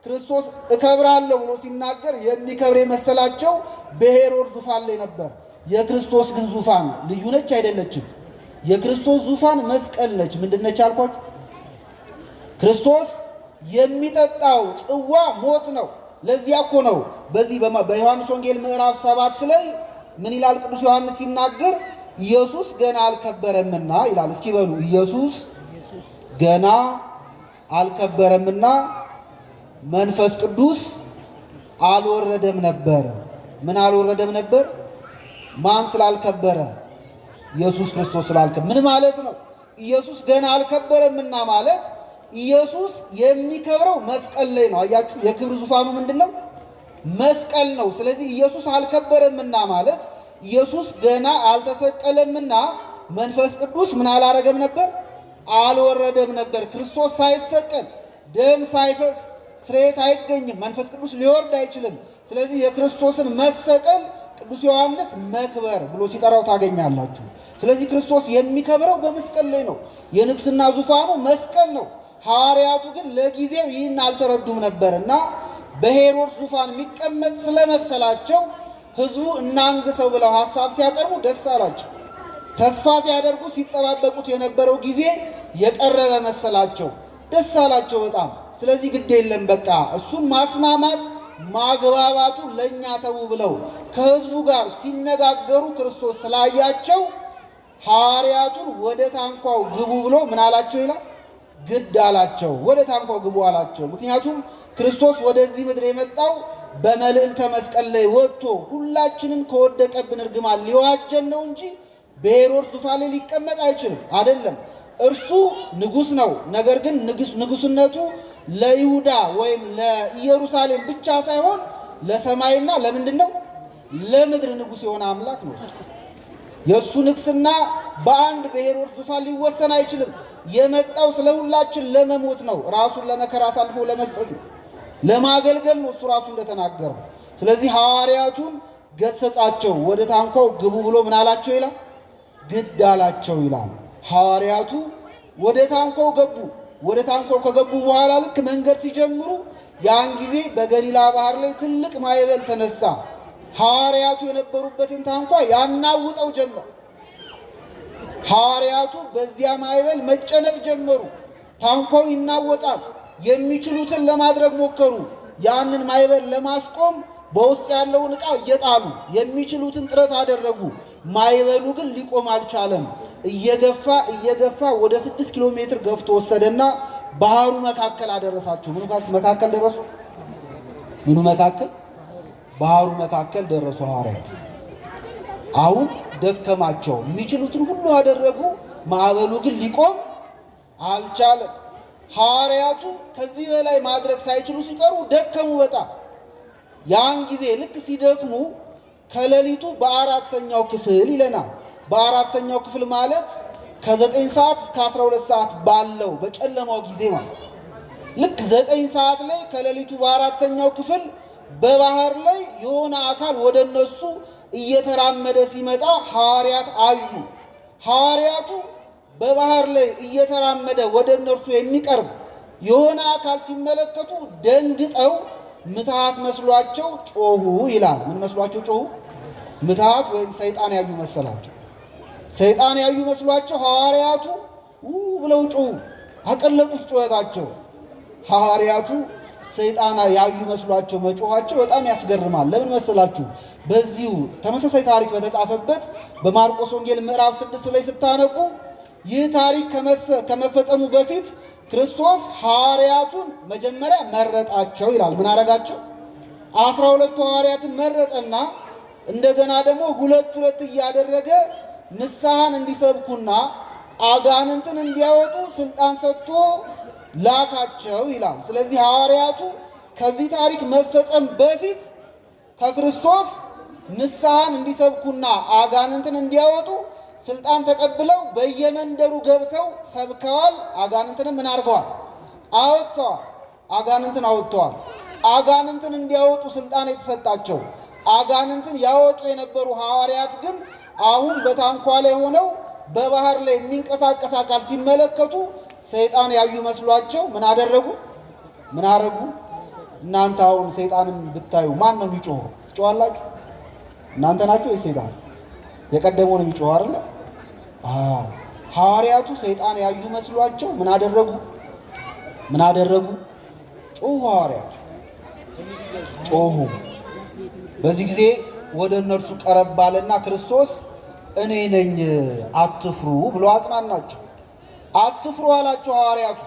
ክርስቶስ እከብራለሁ ብሎ ሲናገር የሚከብር የመሰላቸው በሄሮድስ ዙፋን ላይ ነበር። የክርስቶስ ግን ዙፋን ልዩ ነች አይደለችም? የክርስቶስ ዙፋን መስቀል ነች። ምንድነች አልኳችሁ? ክርስቶስ የሚጠጣው ጽዋ ሞት ነው። ለዚያ እኮ ነው በዚህ በዮሐንስ ወንጌል ምዕራፍ 7 ላይ ምን ይላል ቅዱስ ዮሐንስ ሲናገር ኢየሱስ ገና አልከበረምና ይላል። እስኪ በሉ ኢየሱስ ገና አልከበረምና መንፈስ ቅዱስ አልወረደም ነበር። ምን አልወረደም ነበር? ማን ስላልከበረ? ኢየሱስ ክርስቶስ ስላልከበረ። ምን ማለት ነው? ኢየሱስ ገና አልከበረምና ማለት ኢየሱስ የሚከብረው መስቀል ላይ ነው። አያችሁ፣ የክብር ዙፋኑ ምንድነው? መስቀል ነው። ስለዚህ ኢየሱስ አልከበረምና ማለት ኢየሱስ ገና አልተሰቀለምና መንፈስ ቅዱስ ምን አላረገም ነበር? አልወረደም ነበር። ክርስቶስ ሳይሰቀል ደም ሳይፈስ ስርየት አይገኝም። መንፈስ ቅዱስ ሊወርድ አይችልም። ስለዚህ የክርስቶስን መሰቀል ቅዱስ ዮሐንስ መክበር ብሎ ሲጠራው ታገኛላችሁ። ስለዚህ ክርስቶስ የሚከብረው በመስቀል ላይ ነው። የንግስና ዙፋኑ መስቀል ነው። ሐዋርያቱ ግን ለጊዜው ይህን አልተረዱም ነበርና በሄሮድስ ዙፋን የሚቀመጥ ስለመሰላቸው ሕዝቡ እናንግሰው ብለው ሐሳብ ሲያቀርቡ ደስ አላቸው። ተስፋ ሲያደርጉ ሲጠባበቁት የነበረው ጊዜ የቀረበ መሰላቸው። ደስ አላቸው በጣም። ስለዚህ ግድ የለም በቃ እሱን ማስማማት ማግባባቱ ለእኛ ተው ብለው ከሕዝቡ ጋር ሲነጋገሩ ክርስቶስ ስላያቸው ሐዋርያቱን ወደ ታንኳው ግቡ ብሎ ምን አላቸው ይላል? ግድ አላቸው። ወደ ታንኳው ግቡ አላቸው። ምክንያቱም ክርስቶስ ወደዚህ ምድር የመጣው በመልዕልተ መስቀል ላይ ወጥቶ ሁላችንን ከወደቀብን እርግማን ሊዋጀን ነው እንጂ በሄሮድስ ዙፋን ላይ ሊቀመጥ አይችልም። አይደለም፣ እርሱ ንጉሥ ነው። ነገር ግን ንጉሥነቱ ለይሁዳ ወይም ለኢየሩሳሌም ብቻ ሳይሆን ለሰማይና ለምንድን ነው? ለምድር ንጉሥ የሆነ አምላክ ነው። የእሱ ንግስና በአንድ በሄሮድስ ዙፋን ሊወሰን አይችልም። የመጣው ስለ ሁላችን ለመሞት ነው። ራሱን ለመከራ አሳልፎ ለመስጠት ነው። ለማገልገል ነው እሱ ራሱ እንደተናገረው። ስለዚህ ሐዋርያቱን ገሰጻቸው። ወደ ታንኳው ግቡ ብሎ ምን አላቸው ይላል? ግድ አላቸው ይላል። ሐዋርያቱ ወደ ታንኳው ገቡ። ወደ ታንኳው ከገቡ በኋላ ልክ መንገድ ሲጀምሩ ያን ጊዜ በገሊላ ባህር ላይ ትልቅ ማዕበል ተነሳ። ሐዋርያቱ የነበሩበትን ታንኳ ያናውጠው ጀመር። ሐዋርያቱ በዚያ ማዕበል መጨነቅ ጀመሩ። ታንኳው ይናወጣል። የሚችሉትን ለማድረግ ሞከሩ። ያንን ማዕበል ለማስቆም በውስጥ ያለውን ዕቃ እየጣሉ የሚችሉትን ጥረት አደረጉ። ማዕበሉ ግን ሊቆም አልቻለም። እየገፋ ወደ 6 ኪሎ ሜትር ገፍቶ ወሰደና ባህሩ መካከል አደረሳቸው። ምኑ መካከል ደረሱ? ምኑ መካከል? ባህሩ መካከል ደረሱ ሐዋርያቱ። አሁን ደከማቸው። የሚችሉትን ሁሉ አደረጉ። ማዕበሉ ግን ሊቆም አልቻለም። ሐዋርያቱ ከዚህ በላይ ማድረግ ሳይችሉ ሲቀሩ ደከሙ በጣም። ያን ጊዜ ልክ ሲደክሙ ከሌሊቱ በአራተኛው ክፍል ይለናል። በአራተኛው ክፍል ማለት ከ9 ሰዓት እስከ 12 ሰዓት ባለው በጨለማው ጊዜ ማለት ልክ 9 ሰዓት ላይ ከሌሊቱ በአራተኛው ክፍል በባህር ላይ የሆነ አካል ወደ እነሱ እየተራመደ ሲመጣ ሐዋርያት አዩ። ሐዋርያቱ በባህር ላይ እየተራመደ ወደ እነርሱ የሚቀርብ የሆነ አካል ሲመለከቱ ደንግጠው ምትሃት መስሏቸው ጮሁ ይላል። ምን መስሏቸው ጮሁ? ምትሃት ወይም ሰይጣን ያዩ መሰላቸው። ሰይጣን ያዩ መስሏቸው ሐዋርያቱ ብለው ጮሁ። አቀለጡት ጩኸታቸው። ሐዋርያቱ ሰይጣን ያዩ መስሏቸው መጮኻቸው በጣም ያስገርማል። ለምን መሰላችሁ? በዚሁ ተመሳሳይ ታሪክ በተጻፈበት በማርቆስ ወንጌል ምዕራፍ 6 ላይ ስታነቡ ይህ ታሪክ ከመፈጸሙ በፊት ክርስቶስ ሐዋርያቱን መጀመሪያ መረጣቸው ይላል። ምን አረጋቸው? 12 ሐዋርያትን መረጠና እንደገና ደግሞ ሁለት ሁለት እያደረገ ንስሐን እንዲሰብኩና አጋንንትን እንዲያወጡ ስልጣን ሰጥቶ ላካቸው ይላል። ስለዚህ ሐዋርያቱ ከዚህ ታሪክ መፈጸም በፊት ከክርስቶስ ንስሐን እንዲሰብኩና አጋንንትን እንዲያወጡ ስልጣን ተቀብለው በየመንደሩ ገብተው ሰብከዋል። አጋንንትንም ምን አድርገዋል? አወጥተዋል። አጋንንትን አወጥተዋል። አጋንንትን እንዲያወጡ ስልጣን የተሰጣቸው አጋንንትን ያወጡ የነበሩ ሐዋርያት ግን አሁን በታንኳ ላይ ሆነው በባህር ላይ የሚንቀሳቀስ አካል ሲመለከቱ ሰይጣን ያዩ መስሏቸው ምን አደረጉ? ምን አረጉ? እናንተ አሁን ሰይጣንም ብታዩ ማን ነው የሚጮኸው? ትጮኻላችሁ? እናንተ ናችሁ ወይ ሰይጣን? የቀደመው ነው የሚጮኸው አይደል? አዎ። ሐዋርያቱ ሰይጣን ያዩ መስሏቸው ምን አደረጉ? ምን አደረጉ? ጮኹ። ሐዋርያቱ ጮኹ። በዚህ ጊዜ ወደ እነርሱ ቀረብ ባለና ክርስቶስ እኔ ነኝ አትፍሩ ብሎ አጽናናቸው። አትፍሩ አላቸው። ሐዋርያቱ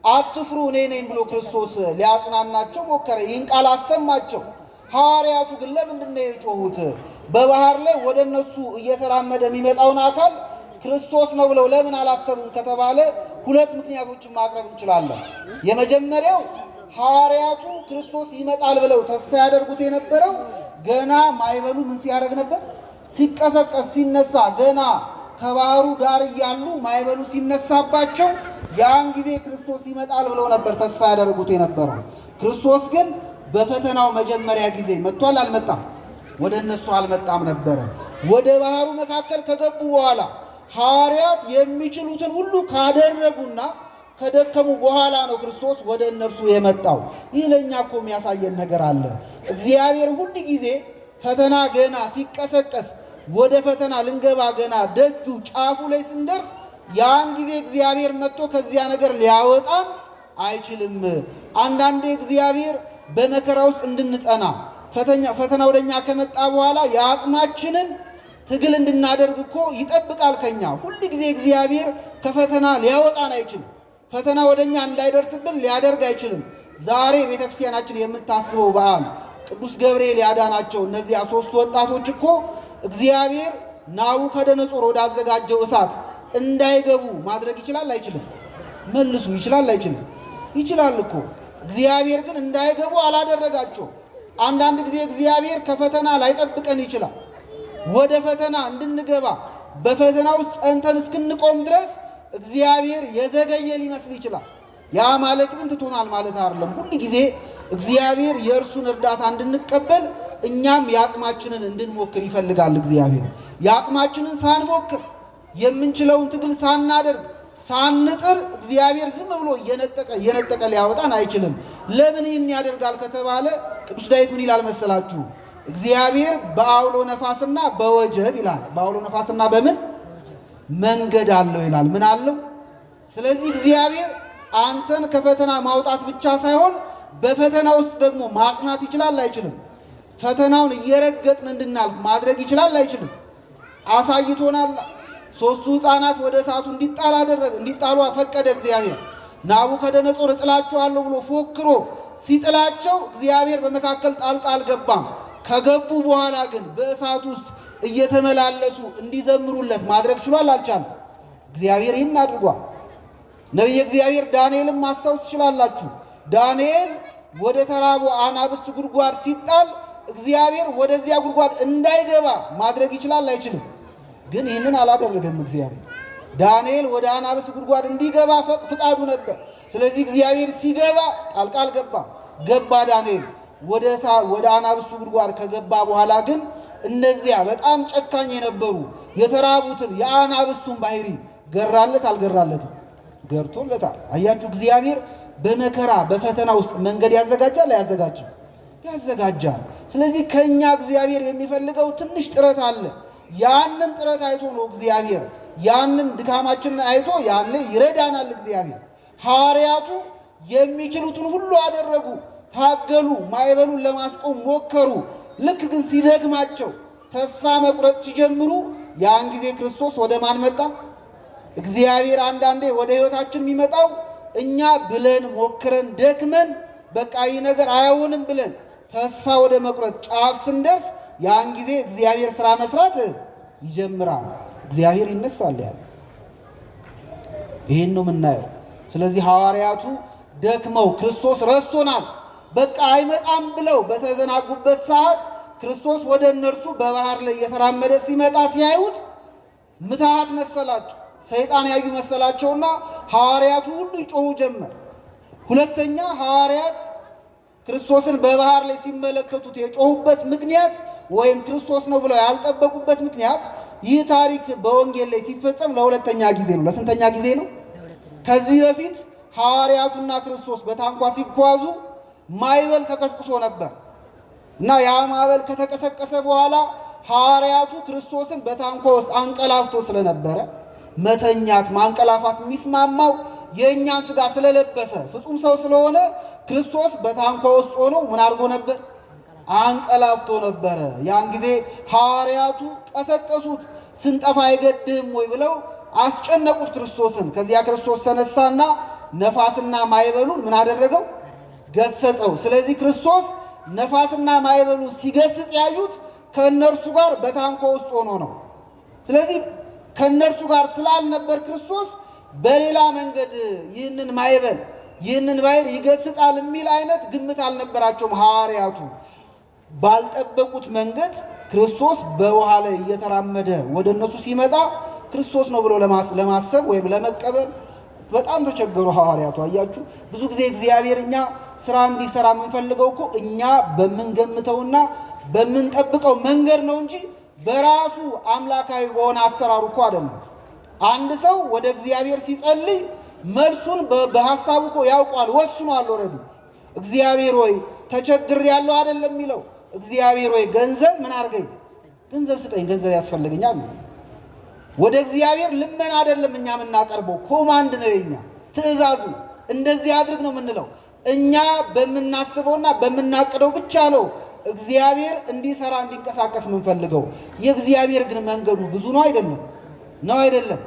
አትፍሩ እኔ ነኝ ብሎ ክርስቶስ ሊያጽናናቸው ሞከረ። ይህን ቃል አሰማቸው። ሐዋርያቱ ግን ለምንድን ነው የጮሁት? በባህር ላይ ወደ እነሱ እየተራመደ የሚመጣውን አካል ክርስቶስ ነው ብለው ለምን አላሰቡም ከተባለ ሁለት ምክንያቶችን ማቅረብ እንችላለን። የመጀመሪያው ሐዋርያቱ ክርስቶስ ይመጣል ብለው ተስፋ ያደርጉት የነበረው ገና ማዕበሉ ምን ሲያደርግ ነበር? ሲቀሰቀስ ሲነሳ፣ ገና ከባህሩ ዳር እያሉ ማዕበሉ ሲነሳባቸው ያን ጊዜ ክርስቶስ ይመጣል ብለው ነበር ተስፋ ያደርጉት የነበረው። ክርስቶስ ግን በፈተናው መጀመሪያ ጊዜ መጥቷል? አልመጣም? ወደ እነሱ አልመጣም ነበረ። ወደ ባህሩ መካከል ከገቡ በኋላ ሐዋርያት የሚችሉትን ሁሉ ካደረጉና ከደከሙ በኋላ ነው ክርስቶስ ወደ እነርሱ የመጣው። ይህ ለእኛ እኮ የሚያሳየን ነገር አለ። እግዚአብሔር ሁል ጊዜ ፈተና ገና ሲቀሰቀስ ወደ ፈተና ልንገባ ገና ደጁ ጫፉ ላይ ስንደርስ ያን ጊዜ እግዚአብሔር መጥቶ ከዚያ ነገር ሊያወጣን አይችልም። አንዳንዴ እግዚአብሔር በመከራ ውስጥ እንድንጸና ፈተና ወደኛ ከመጣ በኋላ የአቅማችንን ትግል እንድናደርግ እኮ ይጠብቃል ከኛ። ሁል ጊዜ እግዚአብሔር ከፈተና ሊያወጣን አይችልም። ፈተና ወደኛ እንዳይደርስብን ሊያደርግ አይችልም። ዛሬ ቤተክርስቲያናችን የምታስበው በዓል ቅዱስ ገብርኤል ያዳናቸው እነዚያ 3 ወጣቶች እኮ እግዚአብሔር ናቡከደነጾር ወዳዘጋጀው እሳት እንዳይገቡ ማድረግ ይችላል አይችልም? መልሱ። ይችላል አይችልም? ይችላል እኮ። እግዚአብሔር ግን እንዳይገቡ አላደረጋቸው። አንዳንድ ጊዜ እግዚአብሔር ከፈተና ላይጠብቀን ይችላል። ወደ ፈተና እንድንገባ በፈተና ውስጥ ጸንተን እስክንቆም ድረስ እግዚአብሔር የዘገየ ሊመስል ይችላል። ያ ማለት ግን ትቶናል ማለት አይደለም። ሁል ጊዜ እግዚአብሔር የእርሱን እርዳታ እንድንቀበል እኛም የአቅማችንን እንድንሞክር ይፈልጋል። እግዚአብሔር የአቅማችንን ሳንሞክር የምንችለውን ትግል ሳናደርግ ሳንጥር እግዚአብሔር ዝም ብሎ እየነጠቀ ሊያወጣን አይችልም። ለምን ይህን ያደርጋል ከተባለ ቅዱስ ዳዊት ምን ይላል መሰላችሁ? እግዚአብሔር በአውሎ ነፋስና በወጀብ ይላል። በአውሎ ነፋስና በምን መንገድ አለው ይላል። ምን አለው? ስለዚህ እግዚአብሔር አንተን ከፈተና ማውጣት ብቻ ሳይሆን በፈተና ውስጥ ደግሞ ማጽናት ይችላል አይችልም? ፈተናውን እየረገጥን እንድናልፍ ማድረግ ይችላል አይችልም? አሳይቶናል። 3 ሕፃናት ወደ እሳቱ እንዲጣሉ ፈቀደ እግዚአብሔር። ናቡከደነጾር እጥላቸዋለሁ ብሎ ፎክሮ ሲጥላቸው እግዚአብሔር በመካከል ጣልቃ አልገባም። ከገቡ በኋላ ግን በእሳት ውስጥ እየተመላለሱ እንዲዘምሩለት ማድረግ ችሏል አልቻለም? እግዚአብሔር ይህን አድርጓል። ነቢየ እግዚአብሔር ዳንኤልም ማስታወስ ትችላላችሁ። ዳንኤል ወደ ተራቡ አናብስት ጉድጓድ ሲጣል እግዚአብሔር ወደዚያ ጉድጓድ እንዳይገባ ማድረግ ይችላል አይችልም? ግን ይህንን አላደረገም እግዚአብሔር። ዳንኤል ወደ አናብስት ጉድጓድ እንዲገባ ፍቃዱ ነበር። ስለዚህ እግዚአብሔር ሲገባ ጣልቃ አልገባም። ገባ ዳንኤል ወደ አናብስቱ ጉድጓድ ከገባ በኋላ ግን እነዚያ በጣም ጨካኝ የነበሩ የተራቡትን የአናብስቱን ባህሪ ገራለት አልገራለትም? ገርቶለታል። አያችሁ፣ እግዚአብሔር በመከራ በፈተና ውስጥ መንገድ ያዘጋጃል አያዘጋጅም? ያዘጋጃል። ስለዚህ ከኛ እግዚአብሔር የሚፈልገው ትንሽ ጥረት አለ። ያንን ጥረት አይቶ ነው እግዚአብሔር ያንን ድካማችንን አይቶ ያኔ ይረዳናል እግዚአብሔር። ሐዋርያቱ የሚችሉትን ሁሉ አደረጉ፣ ታገሉ፣ ማዕበሉን ለማስቆም ሞከሩ። ልክ ግን ሲደክማቸው ተስፋ መቁረጥ ሲጀምሩ ያን ጊዜ ክርስቶስ ወደ ማን መጣ? እግዚአብሔር አንዳንዴ ወደ ሕይወታችን የሚመጣው እኛ ብለን ሞክረን ደክመን በቃ ይህ ነገር አይሆንም ብለን ተስፋ ወደ መቁረጥ ጫፍ ስንደርስ ያን ጊዜ እግዚአብሔር ሥራ መስራት ይጀምራል። እግዚአብሔር ይነሳል ያለ ይሄን ነው የምናየው። ስለዚህ ሐዋርያቱ ደክመው ክርስቶስ ረስቶናል በቃ አይመጣም ብለው በተዘናጉበት ሰዓት ክርስቶስ ወደ እነርሱ በባህር ላይ እየተራመደ ሲመጣ ሲያዩት ምትሃት መሰላቸው፣ ሰይጣን ያዩ መሰላቸውና ሐዋርያቱ ሁሉ ይጮሁ ጀመር። ሁለተኛ ሐዋርያት ክርስቶስን በባህር ላይ ሲመለከቱት የጮሁበት ምክንያት ወይም ክርስቶስ ነው ብለው ያልጠበቁበት ምክንያት ይህ ታሪክ በወንጌል ላይ ሲፈጸም ለሁለተኛ ጊዜ ነው። ለስንተኛ ጊዜ ነው? ከዚህ በፊት ሐዋርያቱና ክርስቶስ በታንኳ ሲጓዙ ማዕበል ተቀስቅሶ ነበር እና ያ ማዕበል ከተቀሰቀሰ በኋላ ሐዋርያቱ ክርስቶስን በታንኳ ውስጥ አንቀላፍቶ ስለነበረ መተኛት ማንቀላፋት የሚስማማው የእኛን ሥጋ ስለለበሰ ፍጹም ሰው ስለሆነ ክርስቶስ በታንኳ ውስጥ ሆኖ ምን አድርጎ ነበር? አንቀላፍቶ ነበረ። ያን ጊዜ ሐዋርያቱ ቀሰቀሱት። ስንጠፋ አይገድም ወይ ብለው አስጨነቁት ክርስቶስን። ከዚያ ክርስቶስ ተነሳና ነፋስና ማዕበሉን ምን አደረገው? ገሰጸው። ስለዚህ ክርስቶስ ነፋስና ማዕበሉን ሲገስጽ ያዩት ከእነርሱ ጋር በታንኳ ውስጥ ሆኖ ነው። ስለዚህ ከእነርሱ ጋር ስላልነበር ክርስቶስ በሌላ መንገድ ይህንን ማዕበል ይህንን ባህር ይገስጻል የሚል አይነት ግምት አልነበራቸውም ሐዋርያቱ። ባልጠበቁት መንገድ ክርስቶስ በውሃ ላይ እየተራመደ ወደ እነሱ ሲመጣ ክርስቶስ ነው ብሎ ለማሰብ ወይም ለመቀበል በጣም ተቸገሩ ሐዋርያቱ። አያችሁ፣ ብዙ ጊዜ እግዚአብሔር እኛ ስራ እንዲሰራ የምንፈልገው እኮ እኛ በምንገምተውና በምንጠብቀው መንገድ ነው እንጂ በራሱ አምላካዊ በሆነ አሰራሩ እኮ አይደለም። አንድ ሰው ወደ እግዚአብሔር ሲጸልይ መልሱን በሐሳቡ እኮ ያውቋል፣ ወስኗል። ኦልሬዲ እግዚአብሔር ሆይ ተቸግሬያለሁ አይደለም የሚለው። እግዚአብሔር ሆይ ገንዘብ ምን አድርገኝ፣ ገንዘብ ስጠኝ፣ ገንዘብ ያስፈልገኛል። ወደ እግዚአብሔር ልመና አይደለም እኛ የምናቀርበው፣ ኮማንድ ነው፣ የኛ ትእዛዝ ነው። እንደዚህ አድርግ ነው የምንለው። እኛ በምናስበውና በምናቅደው ብቻ ነው እግዚአብሔር እንዲሰራ እንዲንቀሳቀስ የምንፈልገው። የእግዚአብሔር ግን መንገዱ ብዙ ነው አይደለም? ነው አይደለም?